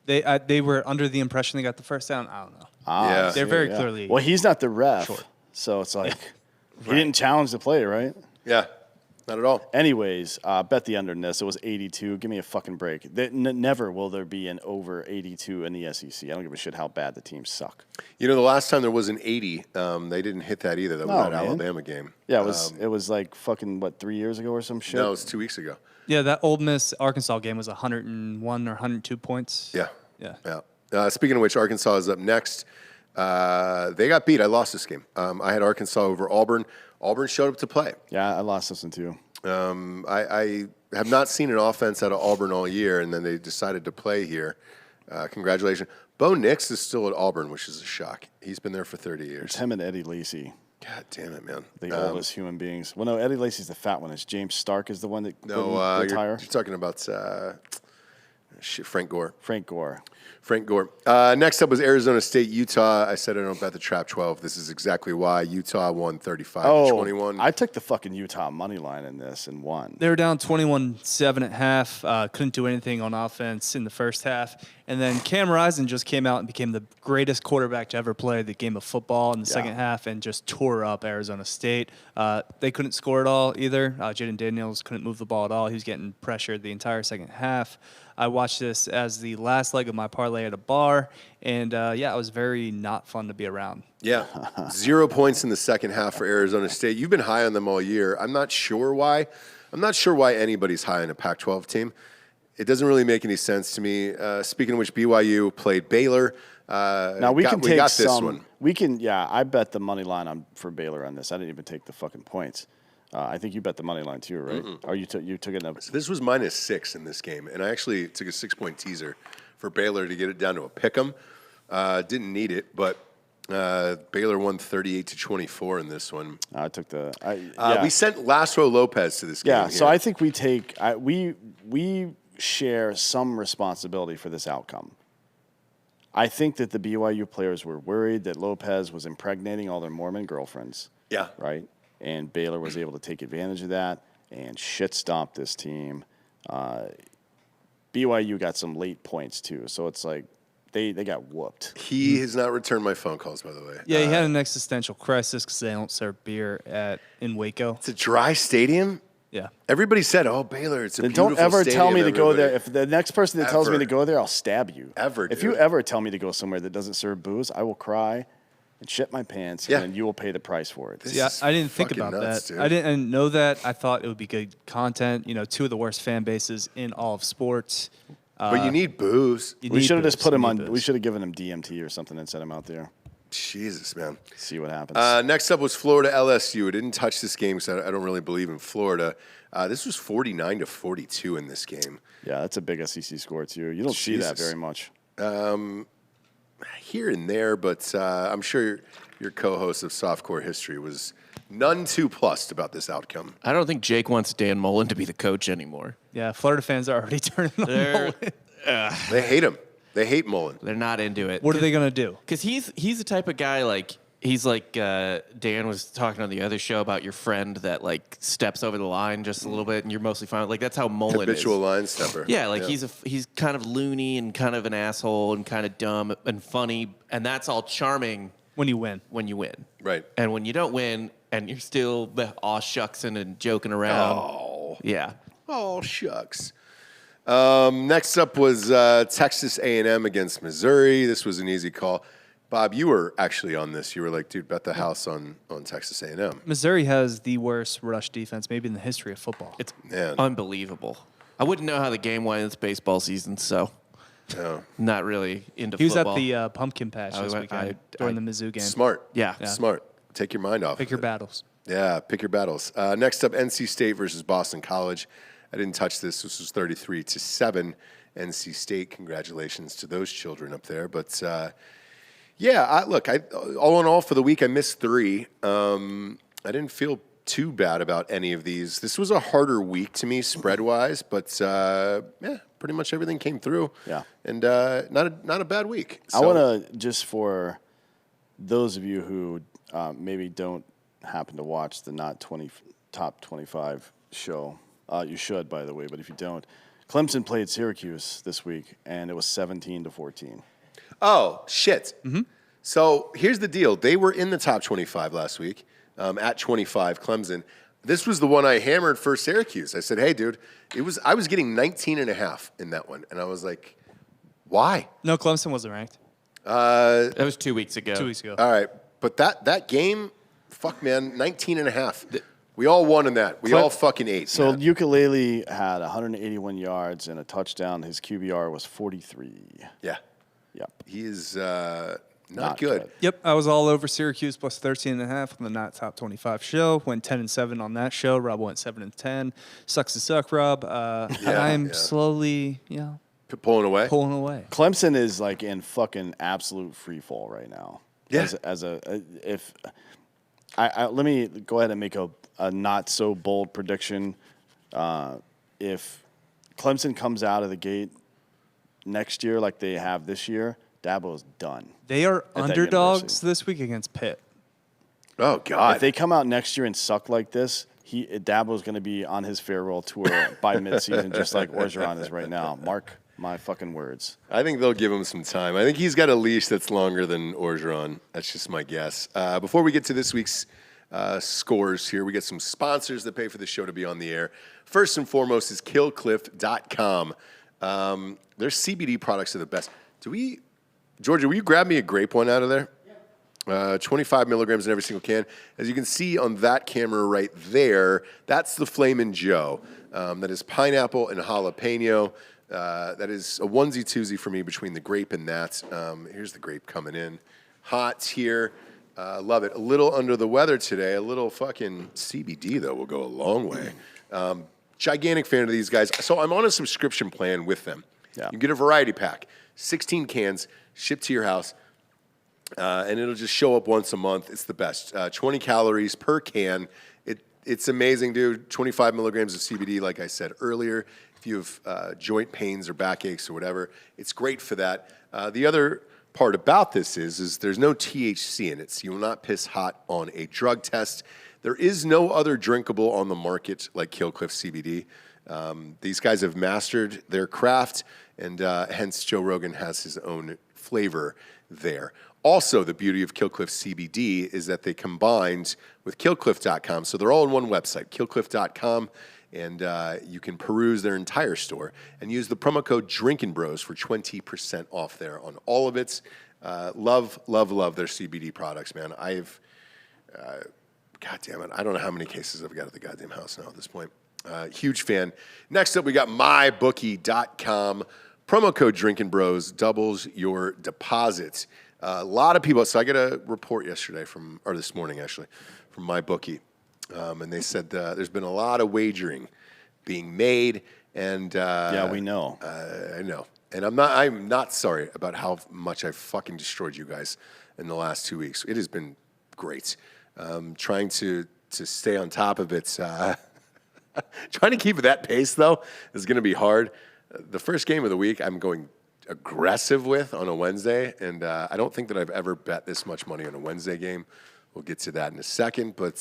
They were under the impression they got the first down. I don't know. Yeah. They're very clearly. Well, he's not the ref, short. so it's like he didn't challenge the play, right? Yeah. Not at all. Anyways, bet the under in this. It was 82. Give me a fucking break. Never will there be an over 82 in the SEC. I don't give a shit how bad the teams suck. You know, the last time there was an 80, they didn't hit that either. That was that Alabama game. Yeah, it was like fucking, 3 years ago or some shit? No, it was 2 weeks ago. Yeah, that Ole Miss Arkansas game was 101 or 102 points. Yeah. Speaking of which, Arkansas is up next. They got beat. I lost this game. I had Arkansas over Auburn. Auburn showed up to play. Yeah, I lost this one too. I have not seen an offense out of Auburn all year, and then they decided to play here. Congratulations. Bo Nix is still at Auburn, which is a shock. He's been there for 30 years. It's him and Eddie Lacy. God damn it, man. The oldest human beings. Well, no, Eddie Lacy's the fat one. It's James Stark is the one that you're talking about Frank Gore. Frank Gore. Next up was Arizona State, Utah. I said I don't bet the trap 12. This is exactly why. Utah won 35-21. I took the fucking Utah money line in this and won. They were down 21-7 at half. Couldn't do anything on offense in the first half. And then Cam Rising just came out and became the greatest quarterback to ever play the game of football in the second half and just tore up Arizona State. They couldn't score at all either. Jaden Daniels couldn't move the ball at all. He was getting pressured the entire second half. I watched this as the last leg of my parlay at a bar, and it was very not fun to be around. Yeah, 0 points in the second half for Arizona State. You've been high on them all year. I'm not sure why. I'm not sure why anybody's high on a Pac-12 team. It doesn't really make any sense to me. Speaking of which, BYU played Baylor. Now we got this one. We can, I bet the money line for Baylor on this. I didn't even take the fucking points. I think you bet the money line too, right? Or you took it up. So this was -6 in this game, and I actually took a 6-point teaser for Baylor to get it down to a pick'em. Didn't need it, but Baylor won 38-24 in this one. I took the. We sent Laszlo Lopez to this game. Yeah, so I think we take we share some responsibility for this outcome. I think that the BYU players were worried that Lopez was impregnating all their Mormon girlfriends. Yeah. Right? And Baylor was able to take advantage of that and shit stomp this team. BYU got some late points too, so it's like they got whooped. He has not returned my phone calls, by the way. Yeah, he had an existential crisis because they don't serve beer in Waco. It's a dry stadium. Yeah. Everybody said, "Oh, Baylor, it's a then beautiful don't ever stadium, tell me to go there. everybody." If the next person that tells me to go there, I'll stab you. If you ever tell me to go somewhere that doesn't serve booze, I will cry and shit my pants, and then you will pay the price for it. Yeah, I didn't think about that. Dude. I didn't know that. I thought it would be good content. You know, two of the worst fan bases in all of sports. But you need booze. We should have just put him on. We should have given him DMT or something and set him out there. Jesus, man. See what happens. Next up was Florida LSU. I didn't touch this game because I don't really believe in Florida. This was 49-42 in this game. Yeah, that's a big SEC score too. You don't see that very much. Here and there, but I'm sure your co-host of Softcore History was none too plussed about this outcome. I don't think Jake wants Dan Mullen to be the coach anymore. Yeah, Florida fans are already turning on Mullen. They hate him. They hate Mullen. They're not into it. What are they going to do? Because he's the type of guy, he's like Dan was talking on the other show about your friend that, steps over the line just a little bit, and you're mostly fine. Like, that's how Mullen is. Habitual line stepper. Yeah, he's kind of loony and kind of an asshole and kind of dumb and funny, and that's all charming. When you win. Right. And when you don't win, and you're still aw shucksing and joking around. Oh. Yeah. Oh, shucks. Next up was Texas A&M against Missouri. This was an easy call. Bob, you were actually on this. You were like, dude, bet the house on Texas A&M. Missouri has the worst rush defense maybe in the history of football. It's unbelievable. I wouldn't know how the game went. It's baseball season, so not really into football. He was at the pumpkin patch this weekend during the Mizzou game. Smart. Yeah. Smart. Take your mind off. Pick your battles. Yeah, pick your battles. Next up, NC State versus Boston College. I didn't touch this. This was 33-7. NC State, congratulations to those children up there. But, look, all in all, for the week, I missed 3. I didn't feel too bad about any of these. This was a harder week to me spread-wise, but pretty much everything came through. Yeah. And not a bad week. I want to, just for those of you who maybe don't happen to watch the Top 25 show, you should, by the way, but if you don't, Clemson played Syracuse this week, and it was 17-14. Oh, shit. Mm-hmm. So here's the deal. They were in the top 25 last week at 25, Clemson. This was the one I hammered for Syracuse. I said, hey, dude, I was getting 19.5 in that one. And I was like, why? No, Clemson wasn't ranked. That was 2 weeks ago. 2 weeks ago. All right. But that game, fuck, man, 19.5. We all won in that. We all fucking ate. So Ukulele had 181 yards and a touchdown. His QBR was 43. Yeah. Yep. He is not good. Yep, I was all over Syracuse plus 13.5 on the Not Top 25 show. Went 10-7 on that show. Rob went 7-10. Sucks to suck, Rob. I'm slowly, Pulling away? pulling away. Clemson is like in fucking absolute free fall right now. Yeah. Let me go ahead and make a not so bold prediction. If Clemson comes out of the gate next year like they have this year, Dabo's done. They are that underdogs university. this week against Pitt. Oh, God. If they come out next year and suck like this, Dabo's going to be on his farewell tour by midseason, just like Orgeron is right now. Mark my fucking words. I think they'll give him some time. I think he's got a leash that's longer than Orgeron. That's just my guess. Before we get to this week's scores here, we get some sponsors that pay for the show to be on the air. First and foremost is killcliff.com. Their CBD products are the best. Georgia, will you grab me a grape one out of there? 25 milligrams in every single can. As you can see on that camera right there, that's the Flamin' Joe. That is pineapple and jalapeno. That is a onesie-twosie for me between the grape and that. Here's the grape coming in. Hot here. Love it. A little under the weather today. A little fucking CBD, though, will go a long way. Gigantic fan of these guys. So I'm on a subscription plan with them. Yeah. You get a variety pack. 16 cans shipped to your house. And it'll just show up once a month. It's the best. 20 calories per can. It's amazing, dude. 25 milligrams of CBD, like I said earlier. If you have joint pains or backaches or whatever, it's great for that. The other part about this is there's no THC in it, so you will not piss hot on a drug test. There is no other drinkable on the market like Kill Cliff CBD. These guys have mastered their craft, and hence Joe Rogan has his own flavor there. Also, the beauty of Killcliff CBD is that they combined with killcliff.com, so they're all in one website, killcliff.com, and you can peruse their entire store and use the promo code Drinkin' Bros for 20% off there on all of it. Love their CBD products, man. God damn it, I don't know how many cases I've got at the goddamn house now at this point. Huge fan. Next up, we got mybookie.com. Promo code Drinkin' Bros doubles your deposit. A lot of people. So I got a report this morning actually, from MyBookie, and they said there's been a lot of wagering being made, and yeah, we know. I know, and I'm not sorry about how much I fucking destroyed you guys in the last 2 weeks. It has been great. Trying to stay on top of it. Trying to keep that pace though is going to be hard. The first game of the week, I'm going aggressive with on a Wednesday, and I don't think that I've ever bet this much money on a Wednesday game. We'll get to that in a second, but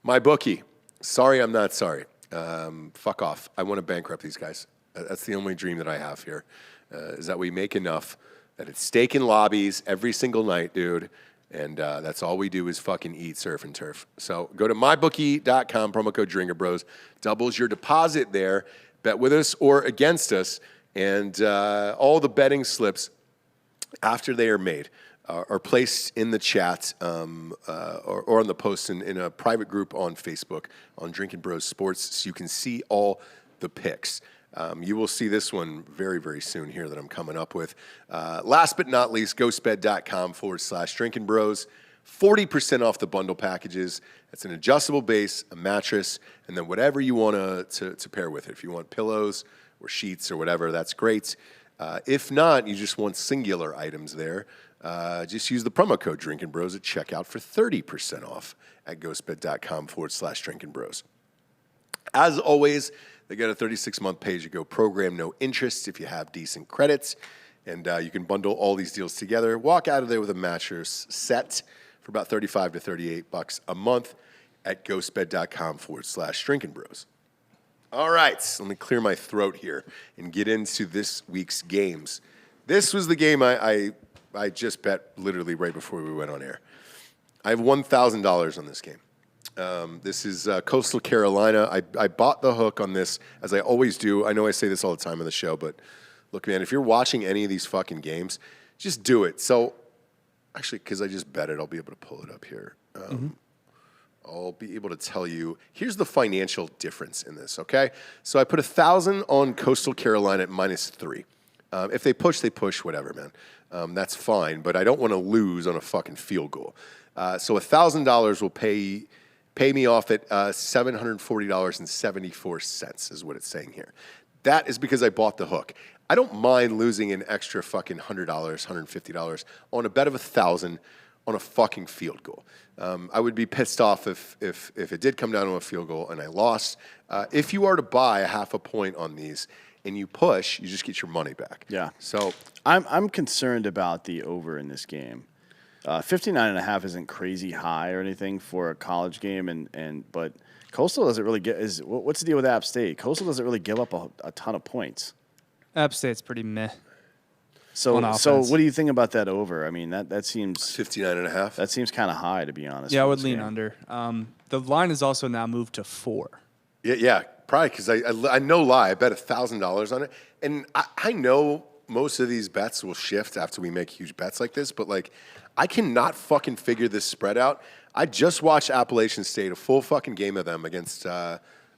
MyBookie, sorry, I'm not sorry. Fuck off. I want to bankrupt these guys. That's the only dream that I have here, is that we make enough that it's steak in lobbies every single night, dude, and that's all we do is fucking eat, surf, and turf. So go to mybookie.com, promo code DrinkerBros, doubles your deposit there. Bet with us or against us, and all the betting slips after they are made are placed in the chat or on the post in a private group on Facebook on Drinkin' Bros Sports, so you can see all the picks. You will see this one very, very soon here that I'm coming up with. Last but not least, ghostbed.com/Drinkin' Bros. 40% off the bundle packages. It's an adjustable base, a mattress, and then whatever you want to pair with it. If you want pillows or sheets or whatever, that's great. If not, you just want singular items there. Just use the promo code Drinkin' Bros at checkout for 30% off at ghostbed.com/Drinkin' Bros. As always, they got a 36-month pay-as-you-go program, no interest if you have decent credits. And you can bundle all these deals together. Walk out of there with a mattress set for about $35 to $38 a month at ghostbed.com/Drinkin' Bros. All right, so let me clear my throat here and get into this week's games. This was the game I just bet literally right before we went on air. I have $1,000 on this game. This is Coastal Carolina. I bought the hook on this, as I always do. I know I say this all the time on the show, but look, man, if you're watching any of these fucking games, just do it. So, actually, because I just bet it, I'll be able to pull it up here. I'll be able to tell you, here's the financial difference in this, okay? So I put 1,000 on Coastal Carolina at -3. If they push, whatever, man. That's fine, but I don't want to lose on a fucking field goal. So $1,000 will pay me off at $740.74 is what it's saying here. That is because I bought the hook. I don't mind losing an extra fucking $100, $150 on a bet of 1,000 on a fucking field goal. I would be pissed off if it did come down to a field goal and I lost. If you are to buy a half a point on these and you push, you just get your money back. Yeah. So I'm concerned about the over in this game. 59.5 isn't crazy high or anything for a college game, but Coastal doesn't really what's the deal with App State? Coastal doesn't really give up a ton of points. App State's pretty meh. So what do you think about that over? I mean, that seems 59.5. That seems kind of high, to be honest. Yeah, I would lean under. The line is also now moved to 4. Yeah, probably because I no lie, I bet $1,000 on it, and I know most of these bets will shift after we make huge bets like this, but like I cannot fucking figure this spread out. I just watched Appalachian State, a full fucking game of them against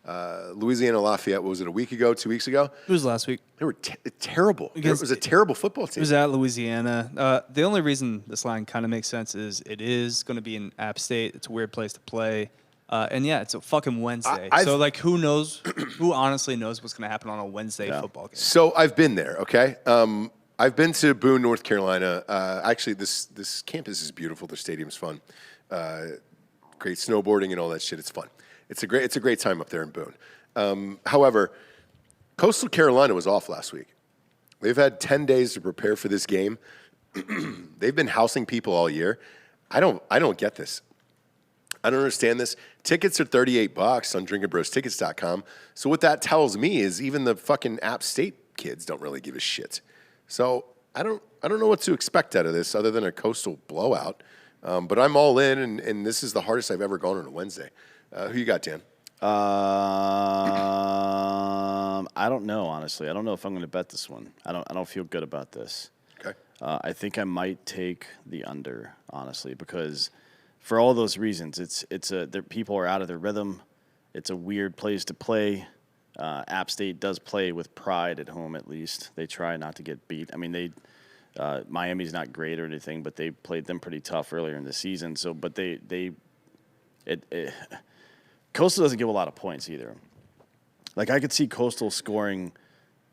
Louisiana Lafayette. What was it, a week ago, 2 weeks ago? It was last week. They were terrible. It was a terrible football team. It was at Louisiana. The only reason this line kind of makes sense is it is going to be in App State. It's a weird place to play. And yeah, it's a fucking Wednesday. So like, who knows? Who honestly knows what's going to happen on a Wednesday football game? So I've been there. Okay, I've been to Boone, North Carolina. Actually, this campus is beautiful. The stadium's fun. Great snowboarding and all that shit. It's fun. It's a great time up there in Boone. However, Coastal Carolina was off last week. They've had 10 days to prepare for this game. They've been housing people all year. I don't get this. I don't understand this. Tickets are $38 on drinkinbrostickets.com. So what that tells me is even the fucking App State kids don't really give a shit. So I don't know what to expect out of this other than a Coastal blowout. But I'm all in, and this is the hardest I've ever gone on a Wednesday. Who you got, Dan? I don't know, honestly. I don't know if I'm going to bet this one. I don't feel good about this. Okay. I think I might take the under, honestly, because for all those reasons, people are out of their rhythm. It's a weird place to play. App State does play with pride at home, at least. They try not to get beat. I mean, Miami's not great or anything, but they played them pretty tough earlier in the season. So, but Coastal doesn't give a lot of points either. Like, I could see Coastal scoring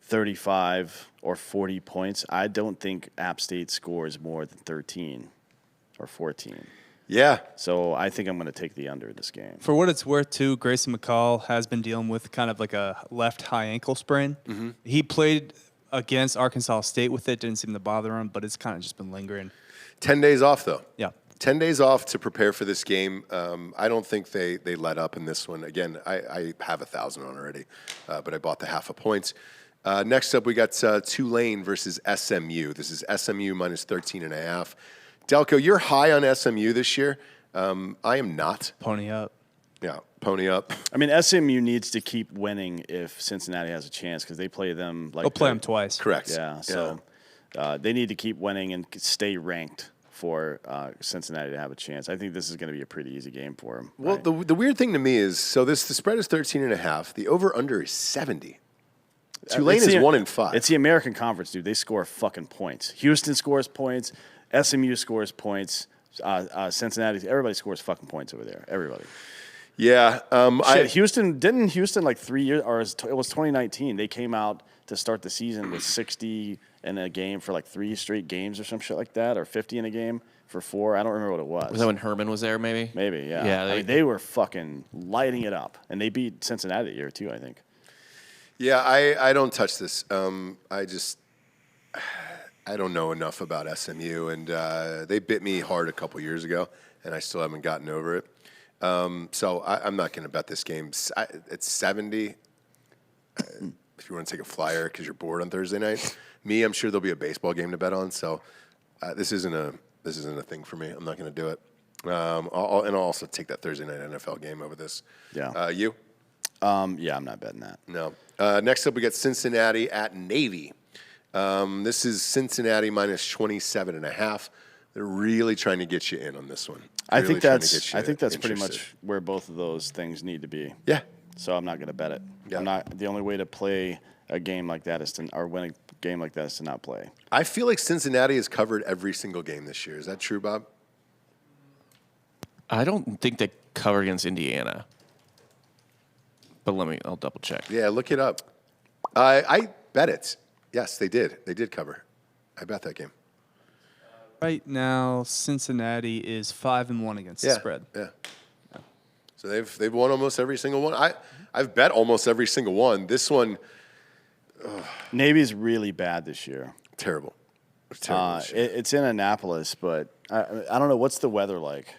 35 or 40 points. I don't think App State scores more than 13 or 14. Yeah. So I think I'm going to take the under in this game. For what it's worth, too, Grayson McCall has been dealing with kind of like a left high ankle sprain. Mm-hmm. He played against Arkansas State with it. Didn't seem to bother him, but it's kind of just been lingering. 10 days off, though. Yeah. 10 days off to prepare for this game. I don't think they let up in this one. Again, I have 1,000 on already, but I bought the half a point. Next up, we got Tulane versus SMU. This is SMU minus 13.5. Delco, you're high on SMU this year. I am not. Pony up. Yeah, pony up. I mean, SMU needs to keep winning if Cincinnati has a chance because they play them like they'll play them twice. Correct. Yeah, so they need to keep winning and stay ranked for Cincinnati to have a chance. I think this is going to be a pretty easy game for them. Well, right? the weird thing to me is, so the spread is 13.5. The over-under is 70. Tulane is 1-5. It's the American Conference, dude. They score fucking points. Houston scores points. SMU scores points. Cincinnati, everybody scores fucking points over there. Everybody. Yeah. Houston, like 3 years, or it was 2019. They came out to start the season with 60 in a game for like 3 straight games or some shit like that, or 50 in a game for 4. I don't remember what it was. Was that when Herman was there, maybe? Maybe, yeah. Yeah, I mean, they were fucking lighting it up. And they beat Cincinnati that year, too, I think. Yeah, I don't touch this. I don't know enough about SMU, and they bit me hard a couple years ago, and I still haven't gotten over it. So I'm not going to bet this game. It's 70. If you want to take a flyer because you're bored on Thursday night, I'm sure there'll be a baseball game to bet on. So this isn't a thing for me. I'm not going to do it. I'll also take that Thursday night NFL game over this. Yeah. You? Yeah, I'm not betting that. No. Next up, we got Cincinnati at Navy. This is Cincinnati minus 27.5. They're really trying to get you in on this one. I think that's interested. pretty much where both of those things need to be. Yeah. So I'm not going to bet it. Yeah. The only way to play a game like that or win a game like that is to not play. I feel like Cincinnati has covered every single game this year. Is that true, Bob? I don't think they covered against Indiana. But I'll double check. Yeah, look it up. I bet it. Yes, they did. They did cover. I bet that game. Right now, Cincinnati is 5-1 against the spread. Yeah. So they've won almost every single one. I've bet almost every single one. This one, Navy's really bad this year. terrible. This year. It's in Annapolis, but I don't know. What's the weather like?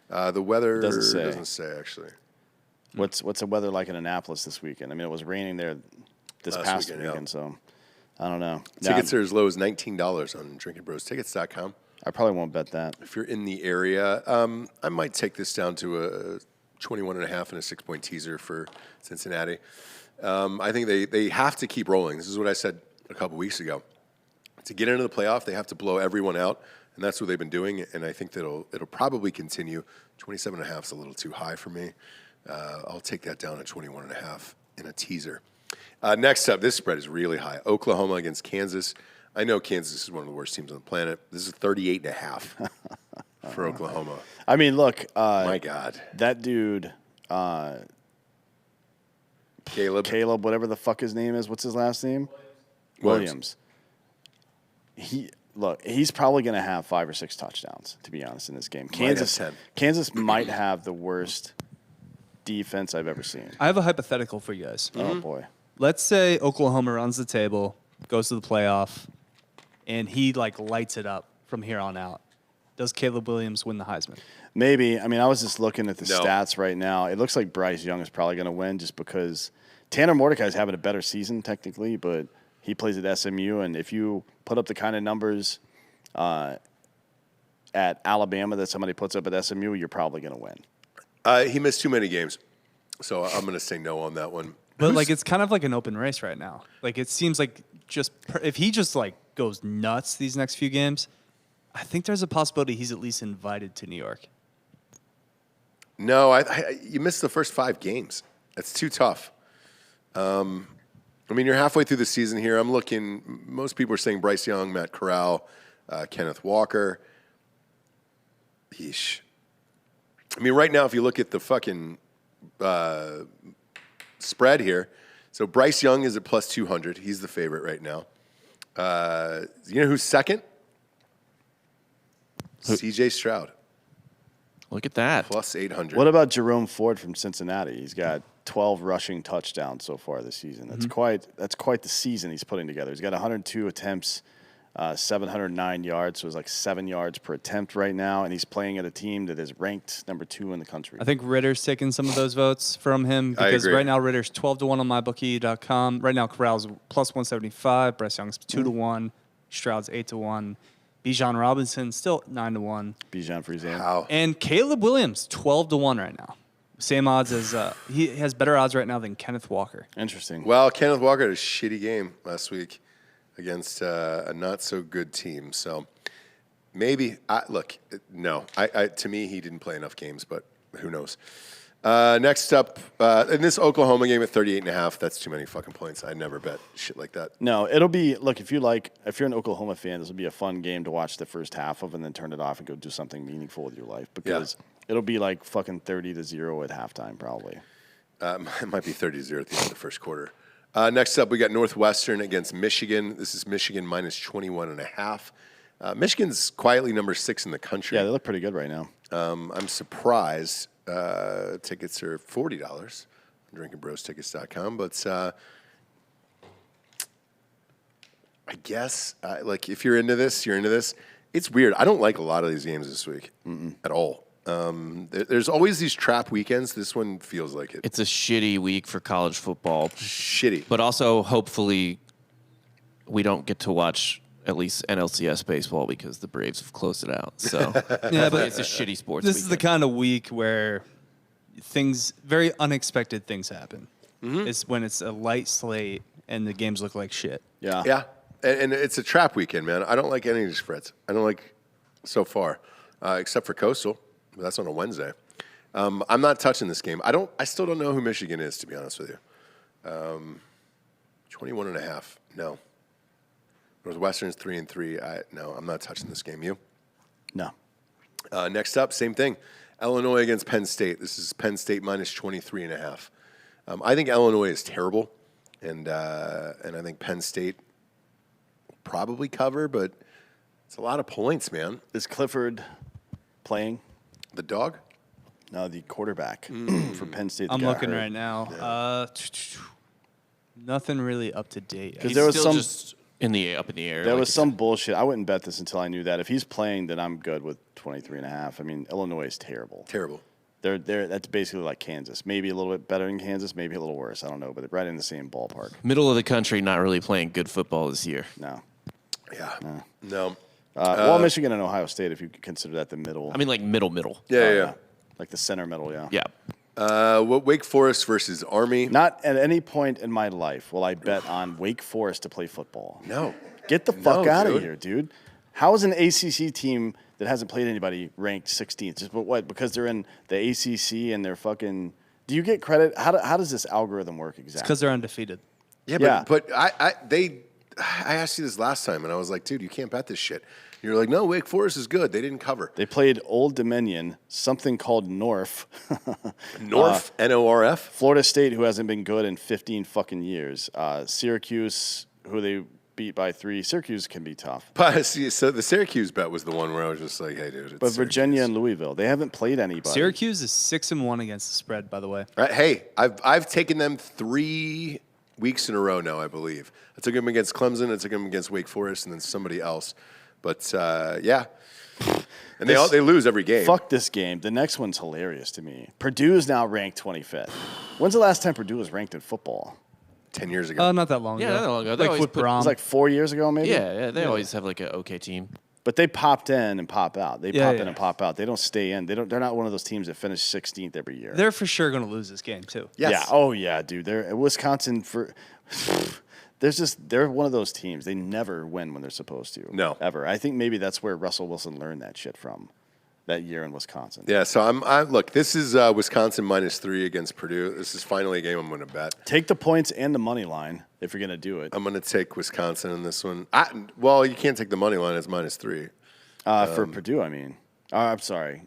The weather doesn't say. Actually. What's the weather like in Annapolis this weekend? I mean, it was raining there this Last past weekend, weekend, so I don't know. Tickets are as low as $19 on drinkingbrostickets.com. I probably won't bet that. If you're in the area, I might take this down to a 21.5 and a 6-point teaser for Cincinnati. I think they have to keep rolling. This is what I said a couple weeks ago. To get into the playoff, they have to blow everyone out, and that's what they've been doing. And I think that it'll probably continue. 27.5 is a little too high for me. I'll take that down at 21.5 in a teaser. Next up, this spread is really high. Oklahoma against Kansas. I know Kansas is one of the worst teams on the planet. This is 38.5 for Oklahoma. I mean, look. My God. That dude, Caleb, whatever the fuck his name is. What's his last name? Williams. He's probably going to have 5 or 6 touchdowns, to be honest, in this game. Kansas might have the worst defense I've ever seen. I have a hypothetical for you guys. Oh, boy. Let's say Oklahoma runs the table, goes to the playoff, and he lights it up from here on out. Does Caleb Williams win the Heisman? Maybe. I mean, I was just looking at the No. stats right now. It looks like Bryce Young is probably going to win just because Tanner Mordecai is having a better season technically, but he plays at SMU, and if you put up the kind of numbers at Alabama that somebody puts up at SMU, you're probably going to win. He missed too many games, so I'm going to say no on that one. But it's kind of like an open race right now. It seems like if he just goes nuts these next few games, I think there's a possibility he's at least invited to New York. No, you missed the first 5 games. That's too tough. I mean, you're halfway through the season here. I'm looking. Most people are saying Bryce Young, Matt Corral, Kenneth Walker. Yeesh. I mean, right now, if you look at the fucking spread here, so Bryce Young is at plus 200. He's the favorite right now. You know who's second? C.J. Stroud. Look at that. Plus 800. What about Jerome Ford from Cincinnati? He's got 12 rushing touchdowns so far this season. That's quite the season he's putting together. He's got 102 attempts, 709 yards, so it's 7 yards per attempt right now, and he's playing at a team that is ranked number 2 in the country. I think Ritter's taking some of those votes from him because right now Ritter's 12-1 on mybookie.com. Right now Corral's plus 175, Bryce Young's 2-1, Stroud's 8-1. Bijan Robinson still 9-1. Bijan for his Wow. And Caleb Williams 12-1 right now. Same odds as he has better odds right now than Kenneth Walker. Interesting. Well, Kenneth Walker had a shitty game last week against a not so good team. So maybe no. To me, he didn't play enough games, but who knows? Next up, in this Oklahoma game at 38.5, that's too many fucking points. I never bet shit like that. No, it'll be if you're an Oklahoma fan, this will be a fun game to watch the first half of and then turn it off and go do something meaningful with your life because it'll be fucking 30-0 at halftime probably. It might be 30-0 at the end of the first quarter. Next up, we got Northwestern against Michigan. This is Michigan minus 21.5. Michigan's quietly number 6 in the country. Yeah, they look pretty good right now. I'm surprised. Tickets are $40 on drinkinbrostickets.com. But I guess, like, if you're into this, you're into this. It's weird. I don't like a lot of these games this week at all. There's always these trap weekends. This one feels like it. It's a shitty week for college football. Shitty. But also, hopefully, we don't get to watch at least NLCS baseball because the Braves have closed it out. So Yeah, but it's a shitty sports this is the weekend. kind of week where very unexpected things happen. It's when it's a light slate and the games look like shit. Yeah. Yeah. And it's a trap weekend, man. I don't like any of these spreads. I don't like so far, except for Coastal. That's on a Wednesday. I'm not touching this game. I still don't know who Michigan is, to be honest with you. 21.5. No. Northwestern's 3-3. No, I'm not touching this game. You? No. Next up, same thing. Illinois against Penn State. This is Penn State minus 23.5. I think Illinois is terrible, and I think Penn State will probably cover, but it's a lot of points, man. Is Clifford playing? The dog? No, the quarterback for Penn State. I'm looking right now. Nothing really up to date. Because He's there was still some just up in the air. There like was it's- some bullshit. I wouldn't bet this until I knew that. If he's playing, then I'm good with 23.5. I mean, Illinois is terrible. Terrible. They're that's basically like Kansas. Maybe a little bit better than Kansas, maybe a little worse. I don't know, but they're right in the same ballpark. middle of the country not really playing good football this year. No. Yeah. No. Well, Michigan and Ohio State, if you could consider that the middle. I mean, like middle. Yeah. Like the center middle, yeah. Yeah. What Wake Forest versus Army? Not at any point in my life will I bet on Wake Forest to play football. No. Get the fuck out of dude. here, dude. How is an ACC team that hasn't played anybody ranked 16th? Just what? Because they're in the ACC and they're fucking. Do you get credit? How does this algorithm work exactly? Because they're undefeated. Yeah, but I asked you this last time, and I was like, dude, you can't bet this shit. You're like, no, Wake Forest is good. They didn't cover. They played Old Dominion, something called North. North, Norf. Florida State, who hasn't been good in 15 fucking years. Syracuse, who they beat by 3. Syracuse can be tough. But see, so the Syracuse bet was the one where I was just like, hey, dude. It's But Virginia Syracuse. and Louisville, they haven't played anybody. Syracuse is 6-1 against the spread, by the way. Right, hey, I've taken them 3 weeks in a row now, I believe. I took them against Clemson, I took them against Wake Forest, and then somebody else. But yeah, and they lose every game. Fuck this game. The next one's hilarious to me. Purdue is now ranked 25th. When's the last time Purdue was ranked in football? 10 years ago. Not that long Yeah, ago. not that long ago. They Like always with put- It Brom. was like 4 years ago, maybe? Yeah. They always have like an okay team. But they popped in and pop out. They Yeah, pop yeah. in and pop out. They don't stay in. They're not one of those teams that finish 16th every year. They're for sure going to lose this game, too. Yes. Yeah. Oh yeah, dude. They're Wisconsin for. They're one of those teams. They never win when they're supposed to. No. Ever. I think maybe that's where Russell Wilson learned that shit from. That year in Wisconsin. Yeah, so look, this is Wisconsin -3 against Purdue. This is finally a game I'm going to bet. Take the points and the money line if you're gonna do it. I'm going to take Wisconsin in this one. Well, you can't take the money line. It's -3. For Purdue, I mean. I'm sorry.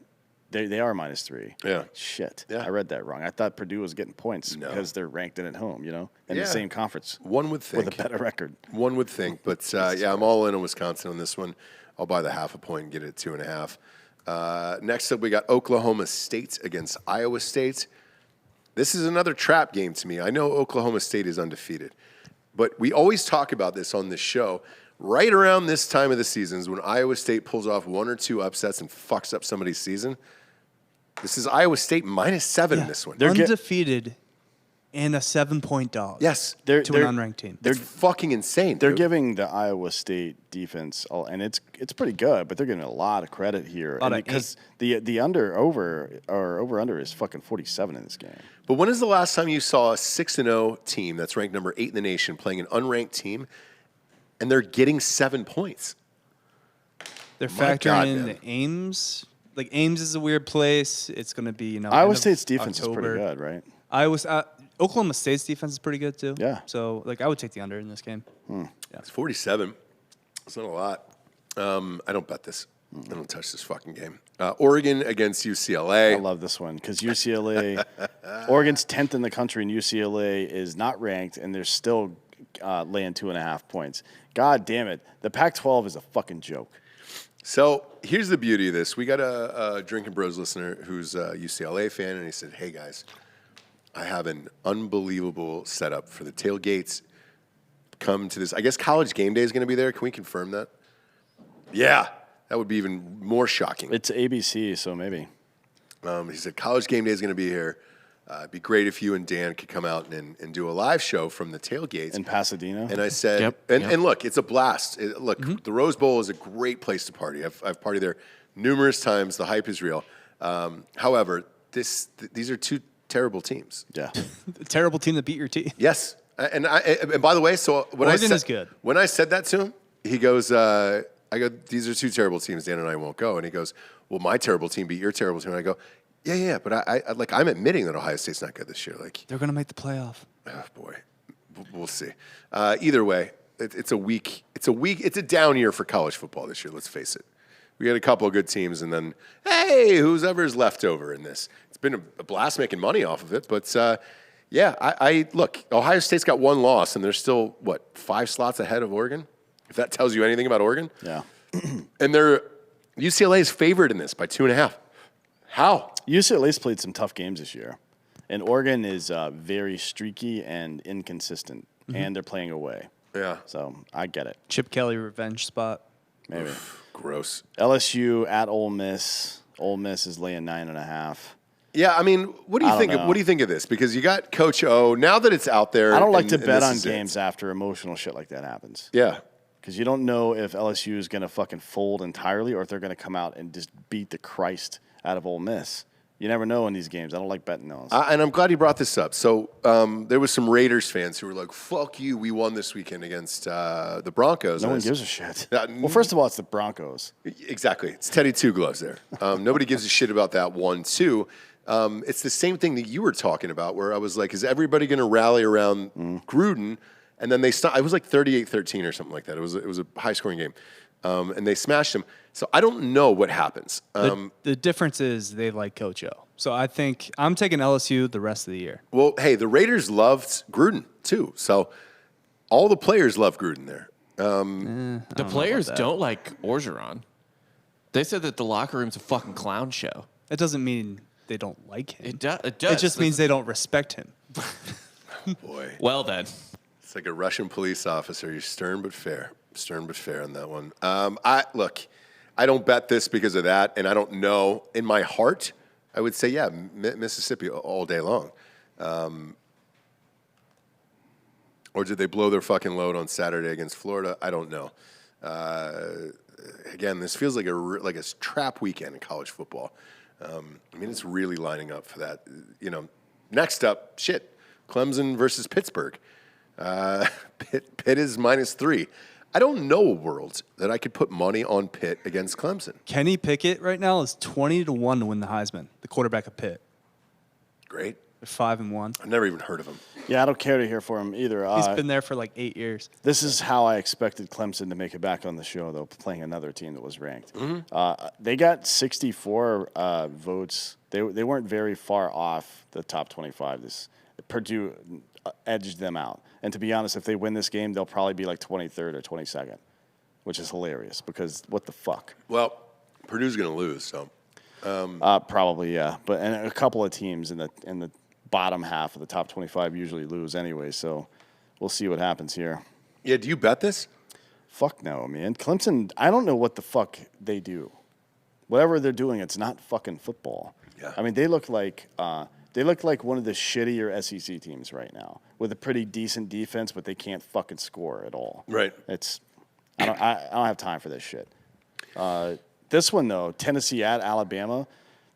They are -3. Yeah. Shit. Yeah. I read that wrong. I thought Purdue was getting points No. because they're ranked in at home, in Yeah. the same conference One would think. with a better record. One would think, but yeah, I'm all in on Wisconsin on this one. I'll buy the 0.5 point and get it at 2.5. Next up, we got Oklahoma State against Iowa State. This is another trap game to me. I know Oklahoma State is undefeated, but we always talk about this on this show. Right around this time of the season is when Iowa State pulls off 1 or 2 upsets and fucks up somebody's season. This is Iowa State -7 in this one. They're Undefeated and a 7-point dog. Yes, They're To an unranked team. it's fucking insane. They're dude. giving the Iowa State defense, and it's pretty good, but they're getting a lot of credit here Lot of because the over/under is fucking 47 in this game. But when is the last time you saw a 6-0 team that's ranked number 8 in the nation playing an unranked team, and they're getting 7 points? They're My factoring God, in man. the Ames. Like, Ames is a weird place. It's going to be, Iowa end of State's defense October. is pretty good, right? Oklahoma State's defense is pretty good, too. Yeah. So, like, I would take the under in this game. It's 47. It's not a lot. I don't bet this. I don't touch this fucking game. Oregon against UCLA. I love this one because UCLA, Oregon's 10th in the country, and UCLA is not ranked, and they're still laying 2.5 points. God damn it. The Pac-12 is a fucking joke. So here's the beauty of this. We got a Drinkin' Bros listener who's a UCLA fan, and he said, hey, guys, I have an unbelievable setup for the tailgates. Come to this. I guess College Game Day is going to be there. Can we confirm that? Yeah. That would be even more shocking. It's ABC, so maybe. He said, College Game Day is going to be here. It'd be great if you and Dan could come out and do a live show from the tailgates. In Pasadena? And I said, and look, it's a blast. The Rose Bowl is a great place to party. I've partied there numerous times. The hype is real. However, these are two terrible teams. Yeah. The terrible team that beat your team. Yes. And by the way, so when Oregon is good. When I said that to him, he goes, I go, these are two terrible teams. Dan and I won't go. And he goes, well, my terrible team beat your terrible team. And I go, yeah. But I'm admitting that Ohio State's not good this year. Like They're going to make the playoff. Oh boy, we'll see. Either way, it's a down year for college football this year. Let's face it. We had a couple of good teams, and then hey, whoever's left over in this. It's been a blast making money off of it. But I look. Ohio State's got one loss, and they're still 5 slots ahead of Oregon. If that tells you anything about Oregon. Yeah. And UCLA is favored in this by 2.5. How? UCLA's played some tough games this year. And Oregon is very streaky and inconsistent. And they're playing away. Yeah. So I get it. Chip Kelly revenge spot. Maybe. Gross. LSU at Ole Miss. Ole Miss is laying 9.5. Yeah, I mean, what do you think? What do you think of this? Because you got Coach O. Now that it's out there, I don't like to bet on games after emotional shit like that happens. Yeah. Because you don't know if LSU is going to fucking fold entirely or if they're going to come out and just beat the Christ out of Ole Miss. You never know in these games. I don't like betting those. And I'm glad you brought this up. So there was some Raiders fans who were like, fuck you, we won this weekend against the Broncos. No one gives a shit. Well, first of all, it's the Broncos. Exactly. It's Teddy Two Gloves there. Nobody gives a shit about that one, too. It's the same thing that you were talking about where I was like, is everybody going to rally around Gruden? And then they stopped. I was like 38-13 or something like that. It was a high-scoring game. And they smashed him. So I don't know what happens. The difference is they like Coach O. So I think I'm taking LSU the rest of the year. Well, hey, the Raiders loved Gruden, too. So all the players love Gruden there. The players don't like Orgeron. They said that the locker room's a fucking clown show. It doesn't mean they don't like him. It does. It just means they don't respect him. Boy. Well, then. It's like a Russian police officer. You're stern but fair. Stern but fair on that one. I don't bet this because of that, and I don't know. In my heart, I would say, yeah, Mississippi all day long. Or did they blow their fucking load on Saturday against Florida? I don't know. Again, this feels like a trap weekend in college football. I mean, it's really lining up for that. Next up, Clemson versus Pittsburgh. Pitt is -3. I don't know a world that I could put money on Pitt against Clemson. Kenny Pickett right now is 20-1 to win the Heisman, the quarterback of Pitt. Great. They're 5-1. I've never even heard of him. Yeah, I don't care to hear for him either. He's been there for like 8 years. This is how I expected Clemson to make it back on the show, though, playing another team that was ranked. They got 64 votes. They weren't very far off the top 25. Purdue edged them out. And to be honest, if they win this game, they'll probably be like 23rd or 22nd, which is hilarious because what the fuck? Well, Purdue's going to lose, so. Probably, yeah. But and a couple of teams in the bottom half of the top 25 usually lose anyway, so we'll see what happens here. Yeah, do you bet this? Fuck no, man. Clemson, I don't know what the fuck they do. Whatever they're doing, it's not fucking football. Yeah. I mean, they look like one of the shittier SEC teams right now with a pretty decent defense, but they can't fucking score at all. Right. I don't have time for this shit. This one, though, Tennessee at Alabama,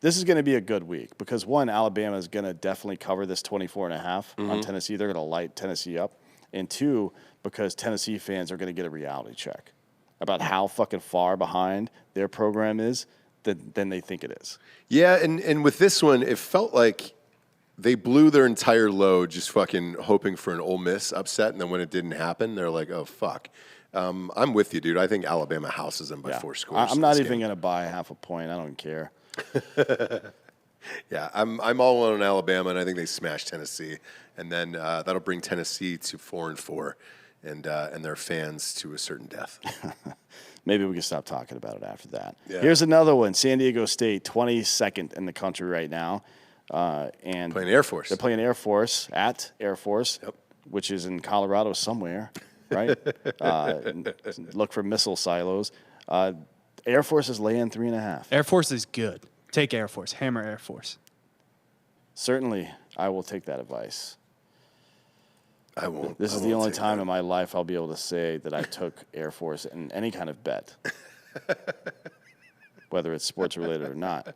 this is going to be a good week because, one, Alabama is going to definitely cover this 24.5 on Tennessee. They're going to light Tennessee up. And, two, because Tennessee fans are going to get a reality check about how fucking far behind their program is than they think it is. Yeah, and with this one, it felt like they blew their entire load just fucking hoping for an Ole Miss upset, and then when it didn't happen, they're like, oh, fuck. I'm with you, dude. I think Alabama houses them by 4 scores. I'm not even going to buy half a point. I don't care. Yeah, I'm all in on Alabama, and I think they smash Tennessee, and then that'll bring Tennessee to 4-4, and their fans to a certain death. Maybe we can stop talking about it after that. Yeah. Here's another one. San Diego State, 22nd in the country right now. And Playing Air Force. They're playing Air Force at Air Force, Yep. which is in Colorado somewhere, right? Look for missile silos. Air Force is laying 3.5. Air Force is good. Take Air Force. Hammer Air Force. Certainly, I will take that advice. I won't. This I is the won't only take time that. in my life I'll be able to say that I took Air Force in any kind of bet, whether it's sports related or not.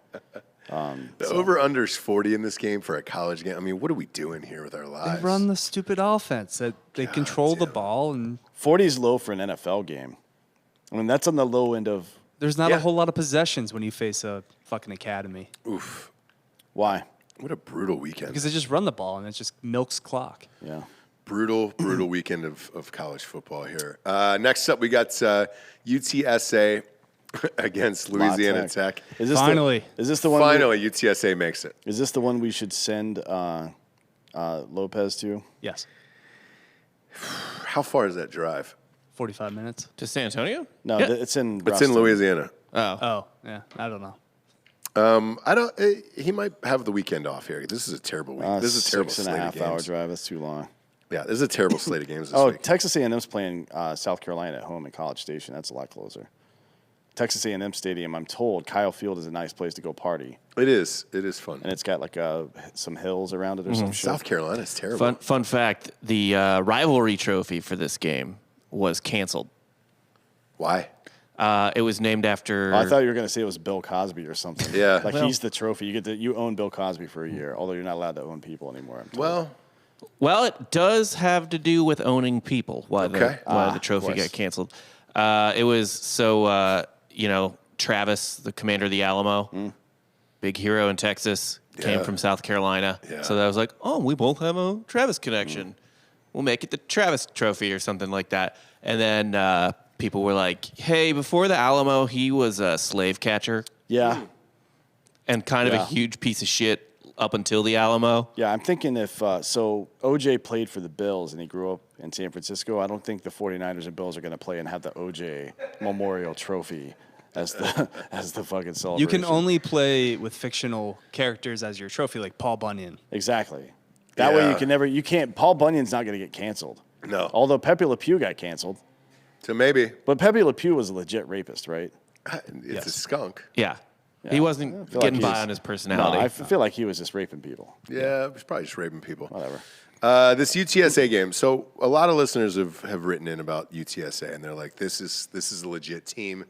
The over-under's 40 in this game for a college game. I mean, what are we doing here with our lives? They run the stupid offense. That they control the ball, and 40 is low for an NFL game. I mean, that's on the low end of there's not Yeah. a whole lot of possessions when you face a fucking academy Oof. why? What a brutal weekend. because they just run the ball and it just milks clock. Yeah. Brutal weekend of college football here. Next up, we got UTSA against Louisiana Tech. Is this Finally. Is this the one? Finally, UTSA makes it. Is this the one we should send Lopez to? Yes, How far is that drive? 45 minutes. To San Antonio? No, Yeah. it's in. It's in Ruston. Louisiana. Oh. Oh, yeah. I don't know. I don't. He might have the weekend off here. This is a terrible week. This is a terrible 6.5 slate of hour games. drive. That's too long. Yeah, this is a terrible slate of games this Oh, week. Texas A&M's playing South Carolina at home in College Station. That's a lot closer. Texas A&M Stadium, I'm told, Kyle Field is a nice place to go party. It is. It is fun. And it's got like some hills around it or some shit. South Carolina is terrible. Fun fact, the rivalry trophy for this game was canceled. Why? It was named after... Oh, I thought you were going to say it was Bill Cosby or something. Yeah. Like Well- he's the trophy. You own Bill Cosby for a year, although you're not allowed to own people anymore. I'm told. Well, it does have to do with owning people. Why Okay. the trophy course. got canceled? It was so Travis, the commander of the Alamo, big hero in Texas, came Yeah. from South Carolina. Yeah. So that was like, oh, we both have a Travis connection. We'll make it the Travis Trophy or something like that. And then people were like, hey, before the Alamo, he was a slave catcher Yeah. and kind of Yeah. a huge piece of shit up until the Alamo. Yeah, I'm thinking if so OJ played for the Bills and he grew up in San Francisco, I don't think the 49ers and Bills are going to play and have the OJ Memorial Trophy as the fucking celebration. You can only play with fictional characters as your trophy, like Paul Bunyan. Exactly. That way Yeah. you can't Paul Bunyan's not going to get canceled. No. Although Pepe Le Pew got canceled. So maybe But Pepe Le Pew was a legit rapist, right? it's a skunk. Yeah. Yeah. He I wasn't feel like getting he by was- on his No, personality. I feel like he was just raping people. Yeah, he's probably just raping people. Whatever. This UTSA game. So a lot of listeners have written in about UTSA, and they're like, "This is a legit team.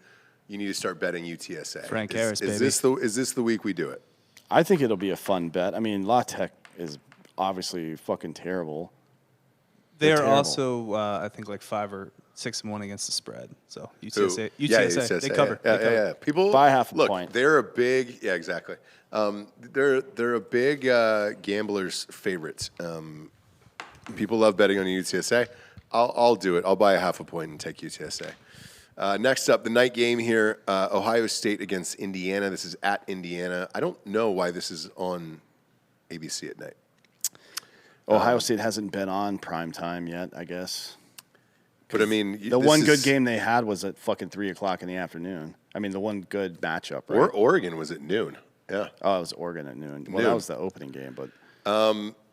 You need to start betting UTSA." Frank Is- Harris, is baby. Is this the week we do it? I think it'll be a fun bet. I mean, La Tech is obviously fucking terrible. They They're are terrible. also, I think, like 5 or 6-1 against the spread. So Who? UTSA, Yeah, UTSA, they cover. Yeah, They cover. yeah. People By half a look, point. They're a big. Yeah, exactly. They're a big gamblers' favorite. People love betting on UTSA. I'll do it. I'll buy a half a point and take UTSA. Next up, the night game here: Ohio State against Indiana. This is at Indiana. I don't know why this is on ABC at night. Ohio State hasn't been on prime time yet, I guess. But I mean, The one good game they had was at fucking 3:00 in the afternoon. I mean, the one good matchup, right? Or Oregon was at noon. Yeah. Oh, it was Oregon at noon. Well, Noon. that was the opening game, but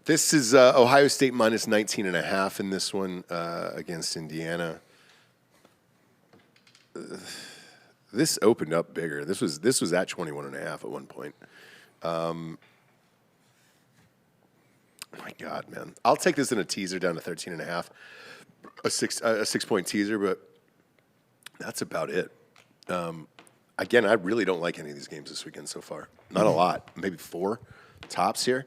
This is Ohio State minus 19.5 in this one against Indiana. This opened up bigger. This was at 21.5 at one point. My God, man! I'll take this in a teaser down to 13.5, a 6-point teaser, but that's about it. Again, I really don't like any of these games this weekend so far. Not a lot, maybe 4 tops here.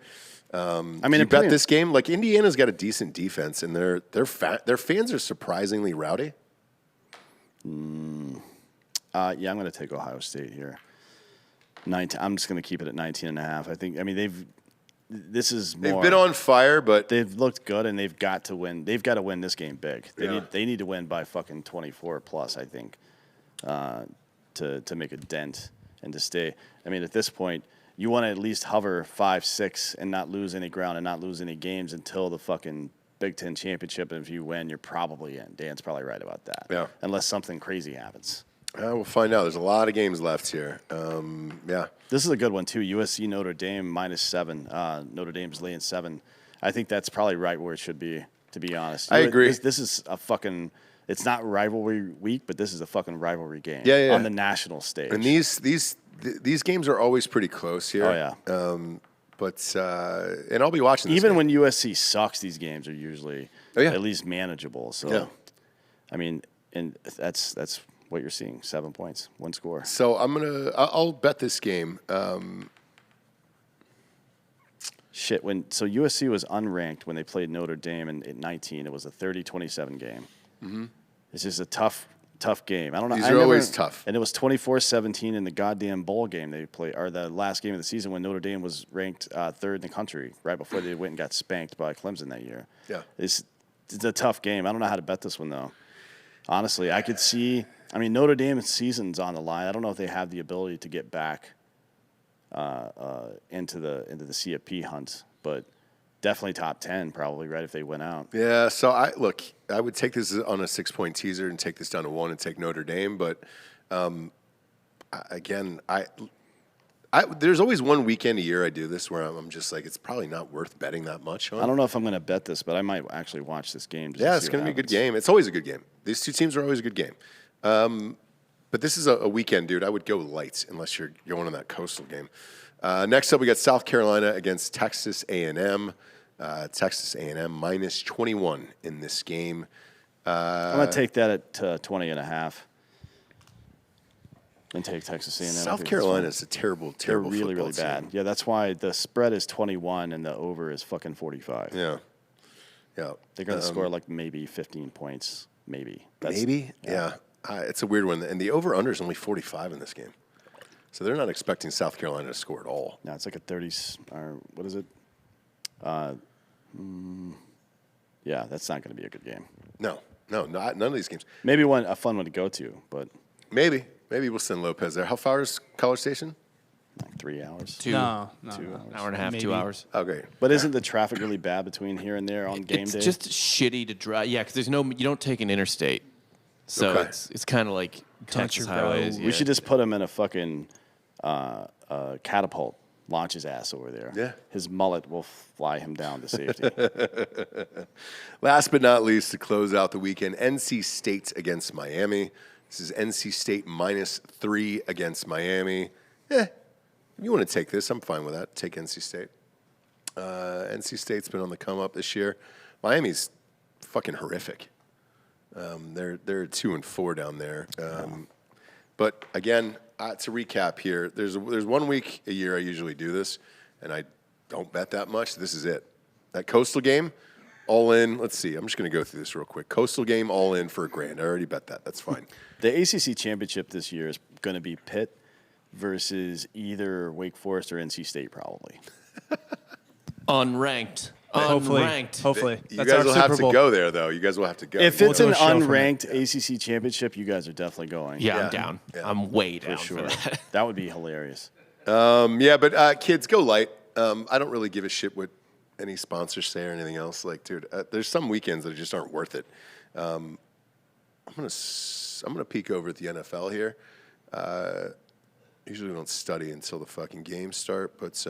I mean, You bet pretty- this game? Like Indiana's got a decent defense, and their fans are surprisingly rowdy. yeah, I'm going to take Ohio State here. I'm just going to keep it at 19.5. I mean, this is more. They've been on fire, but They've looked good, and they've got to win. They've got to win this game big. They need to win by fucking 24 plus, I think, to make a dent and to stay. I mean, at this point, you want to at least hover 5-6 and not lose any ground and not lose any games until the fucking Big Ten championship. And if you win, you're probably in. Dan's probably right about that. Yeah. Unless something crazy happens. we'll find out. There's a lot of games left here. Yeah. This is a good one, too. USC Notre Dame -7. Notre Dame's laying 7. I think that's probably right where it should be, to be honest. I agree. This is a fucking – it's not rivalry week, but this is a fucking rivalry game Yeah. on the national stage. And these games are always pretty close here. Oh, yeah. But and I'll be watching this Even game. when USC sucks, these games are usually at least manageable. So, Yeah. I mean, and that's what you're seeing, 7 points, one score. So I'll bet this game. So USC was unranked when they played Notre Dame in 19. It was a 30-27 game. Mm-hmm. It's just a tough game. I don't know. These are always tough. And it was 24-17 in the goddamn bowl game they played, or the last game of the season when Notre Dame was ranked 3rd in the country right before they went and got spanked by Clemson that year. Yeah. It's a tough game. I don't know how to bet this one, though. Honestly, I could see – I mean, Notre Dame's season's on the line. I don't know if they have the ability to get back into the CFP hunt, but definitely top 10 probably, right, if they went out. Yeah, so I would take this on a 6-point teaser and take this down to 1 and take Notre Dame. But again, there's always one weekend a year I do this where I'm just like, it's probably not worth betting that much on. I don't know if I'm going to bet this, but I might actually watch this game. Yeah, it's going to be a good game. It's always a good game. These two teams are always a good game. But this is a weekend, dude. I would go light unless you're going on that coastal game. Next up, we got South Carolina against Texas A&M. Texas A&M -21 in this game. I'm going to take that at 20.5 and take Texas A&M. South Carolina is a terrible They're really, really football bad. team. Yeah, that's why the spread is 21 and the over is fucking 45. Yeah. They're going to score like maybe 15 points, maybe. Maybe? Yeah. It's a weird one. And the over-under is only 45 in this game. So they're not expecting South Carolina to score at all. No, it's like a 30, or what is it? Yeah, that's not going to be a good game. No, none of these games. Maybe a fun one to go to, but Maybe we'll send Lopez there. How far is College Station? like 3 hours. No. Hour and a half, Maybe. 2 hours. Oh, great. But isn't the traffic really bad between here and there on game It's day? just shitty to drive. Yeah, because you don't take an interstate, so Okay. it's kind of like Texas highways. We should just put him in a fucking catapult. Launch his ass over there. Yeah. His mullet will fly him down to safety. Last but not least, to close out the weekend, NC State against Miami. This is NC State -3 against Miami. If you want to take this, I'm fine with that. Take NC State. NC State's been on the come up this year. Miami's fucking horrific. They're 2-4 down there. But again, to recap here, there's 1 week a year I usually do this, and I don't bet that much. This is it. That Coastal game, all in. Let's see. I'm just going to go through this real quick. Coastal game, all in for $1,000. I already bet that. That's fine. The ACC championship this year is going to be Pitt versus either Wake Forest or NC State, probably. Unranked. Hopefully. Unranked. You That's guys our will have Super to Bowl. go there, though. You guys will have to go. If We'll it's do an a show from unranked ACC championship, you guys are definitely going. Yeah, Yeah. I'm down. Yeah. I'm way for down sure. for that. That would be hilarious. Yeah, but kids, go light. I don't really give a shit what any sponsors say or anything else. Like, dude, there's some weekends that just aren't worth it. I'm gonna peek over at the NFL here. Usually we don't study until the fucking games start, but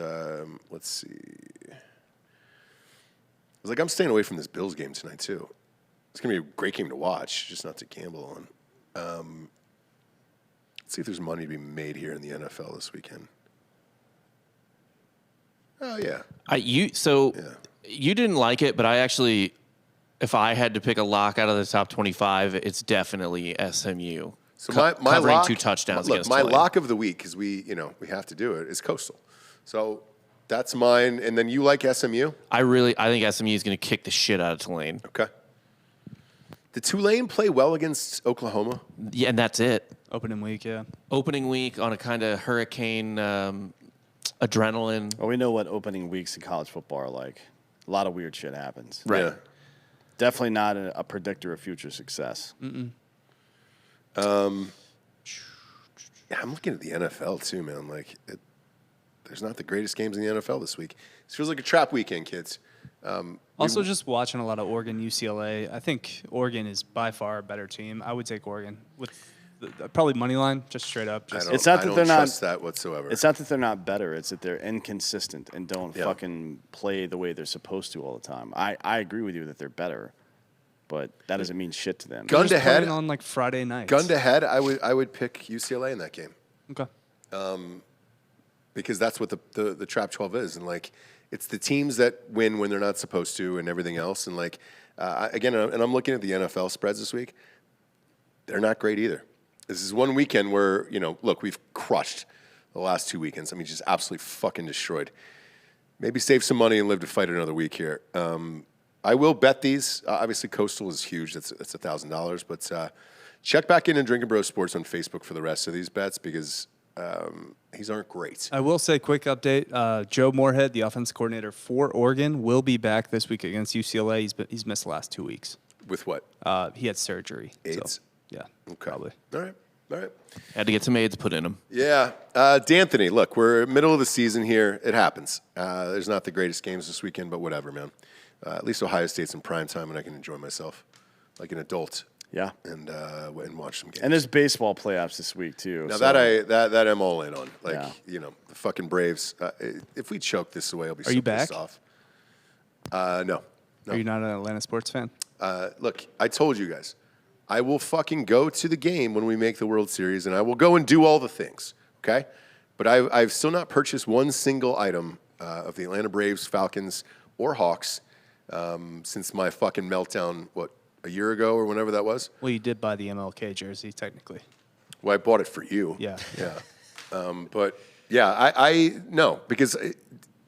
let's see. I was like, I'm staying away from this Bills game tonight too. It's gonna be a great game to watch, just not to gamble on. Let's see if there's money to be made here in the NFL this weekend. Oh yeah. You didn't like it, but I actually, if I had to pick a lock out of the top 25, it's definitely SMU. So my covering lock, 2 touchdowns look, against my Tulane. lock of the week, because we have to do it, is Coastal. So that's mine. And then you like SMU? I think SMU is going to kick the shit out of Tulane. Okay. Did Tulane play well against Oklahoma? Yeah, and that's it. Opening week, yeah. Opening week on a kind of hurricane adrenaline. Well, we know what opening weeks in college football are like. A lot of weird shit happens. Right. Yeah. Definitely not a predictor of future success. Yeah, I'm looking at the NFL too, man. Like, there's not the greatest games in the NFL this week. This feels like a trap weekend, kids. Also, just watching a lot of Oregon, UCLA. I think Oregon is by far a better team. I would take Oregon with probably money line, just straight up. Just It's not I that don't they're not- trust that whatsoever. It's not that they're not better. It's that they're inconsistent and don't fucking play the way they're supposed to all the time. I agree with you that they're better, but that doesn't mean shit to them. Gun just to head playing on like Friday nights. Gun to head, I would pick UCLA in that game. Okay. Because that's what the Trap 12 is. And, like, it's the teams that win when they're not supposed to and everything else. And, like, again, and I'm looking at the NFL spreads this week. They're not great either. This is one weekend where, look, we've crushed the last 2 weekends. I mean, just absolutely fucking destroyed. Maybe save some money and live to fight another week here. I will bet these. Obviously, Coastal is huge. That's $1,000. But check back in Drinkin' Bros Sports on Facebook for the rest of these bets because these aren't great. I will say, quick update. Joe Moorhead, the offense coordinator for Oregon, will be back this week against UCLA. He's missed the last 2 weeks. With what? He had surgery. AIDS? So, yeah, Okay. probably. All right. Had to get some AIDS put in him. Yeah. D'Anthony, look, we're middle of the season here. It happens. There's not the greatest games this weekend, but whatever, man. At least Ohio State's in prime time, and I can enjoy myself like an adult. Yeah. And watch some games. And there's baseball playoffs this week, too. Now, so- that I'm all in on. Like, Yeah. The fucking Braves. If we choke this away, I'll be Are so you pissed back? off. No. Are you not an Atlanta sports fan? Look, I told you guys. I will fucking go to the game when we make the World Series, and I will go and do all the things, okay? But I've still not purchased one single item of the Atlanta Braves, Falcons, or Hawks since my fucking meltdown, a year ago or whenever that was? Well, you did buy the MLK jersey, technically. Well, I bought it for you. Yeah. Yeah. But, yeah, I no, because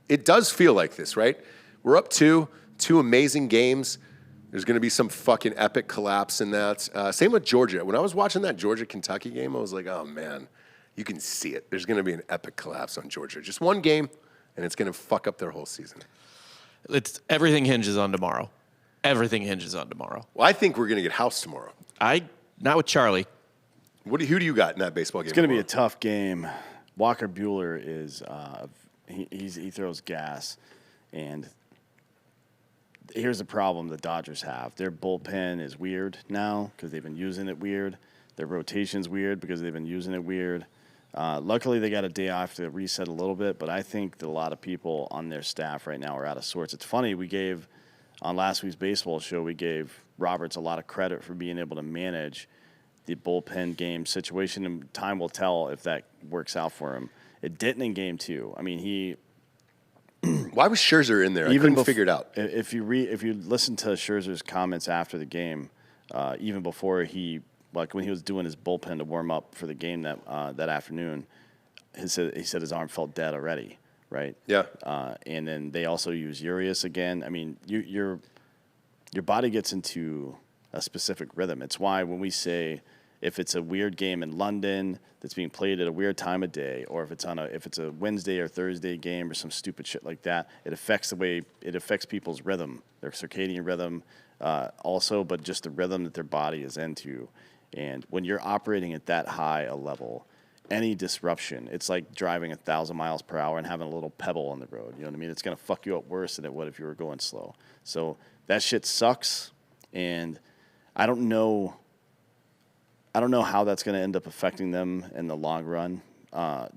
it does feel like this, right? We're up two amazing games. There's going to be some fucking epic collapse in that. Same with Georgia. When I was watching that Georgia-Kentucky game, I was like, oh, man, you can see it. There's going to be an epic collapse on Georgia. Just one game, and it's going to fuck up their whole season. Everything hinges on tomorrow. Everything hinges on tomorrow. Well, I think we're going to get housed tomorrow. Not with Charlie. Who do you got in that baseball game? It's going to be a tough game. Walker Buehler is he throws gas, and here's the problem the Dodgers have. Their bullpen is weird now because they've been using it weird. Their rotation's weird because they've been using it weird. Luckily, they got a day off to reset a little bit, but I think that a lot of people on their staff right now are out of sorts. It's funny, on last week's baseball show, we gave Roberts a lot of credit for being able to manage the bullpen game situation, and time will tell if that works out for him. It didn't in game 2. I mean, Why was Scherzer in there? I couldn't figure it out. If you listen to Scherzer's comments after the game, even before when he was doing his bullpen to warm up for the game that afternoon, he said his arm felt dead already, right? Yeah. And then they also use Urias again. I mean, your body gets into a specific rhythm. It's why when we say if it's a weird game in London that's being played at a weird time of day, or if it's a Wednesday or Thursday game or some stupid shit like that, it affects people's rhythm, their circadian rhythm, also, but just the rhythm that their body is into. And when you're operating at that high a level, any disruption, it's like driving 1,000 miles per hour and having a little pebble on the road. You know what I mean? It's going to fuck you up worse than it would if you were going slow. So that shit sucks, and I don't know how that's going to end up affecting them in the long run.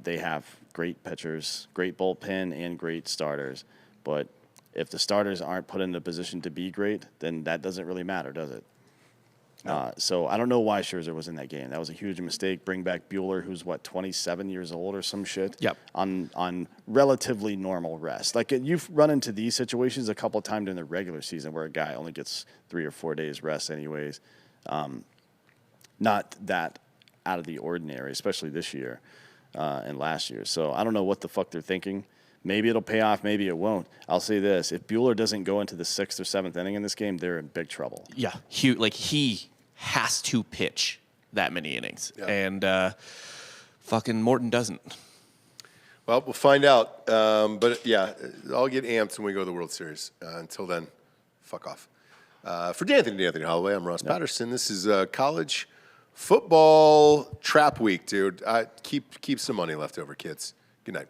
They have great pitchers, great bullpen, and great starters. But if the starters aren't put in a position to be great, then that doesn't really matter, does it? No. So I don't know why Scherzer was in that game. That was a huge mistake. Bring back Buehler, who's 27 years old or some shit. Yep. On relatively normal rest. Like you've run into these situations a couple of times in the regular season where a guy only gets 3 or 4 days rest anyways. Not that out of the ordinary, especially this year and last year. So I don't know what the fuck they're thinking. Maybe it'll pay off. Maybe it won't. I'll say this. If Buehler doesn't go into the 6th or 7th inning in this game, they're in big trouble. Yeah. He has to pitch that many innings. Yeah. And fucking Morton doesn't. Well, we'll find out. But yeah, I'll get amped when we go to the World Series. Until then, fuck off. For D'Anthony Holloway, I'm Ross Patterson. This is college football trap week, dude. Keep some money left over, kids. Good night.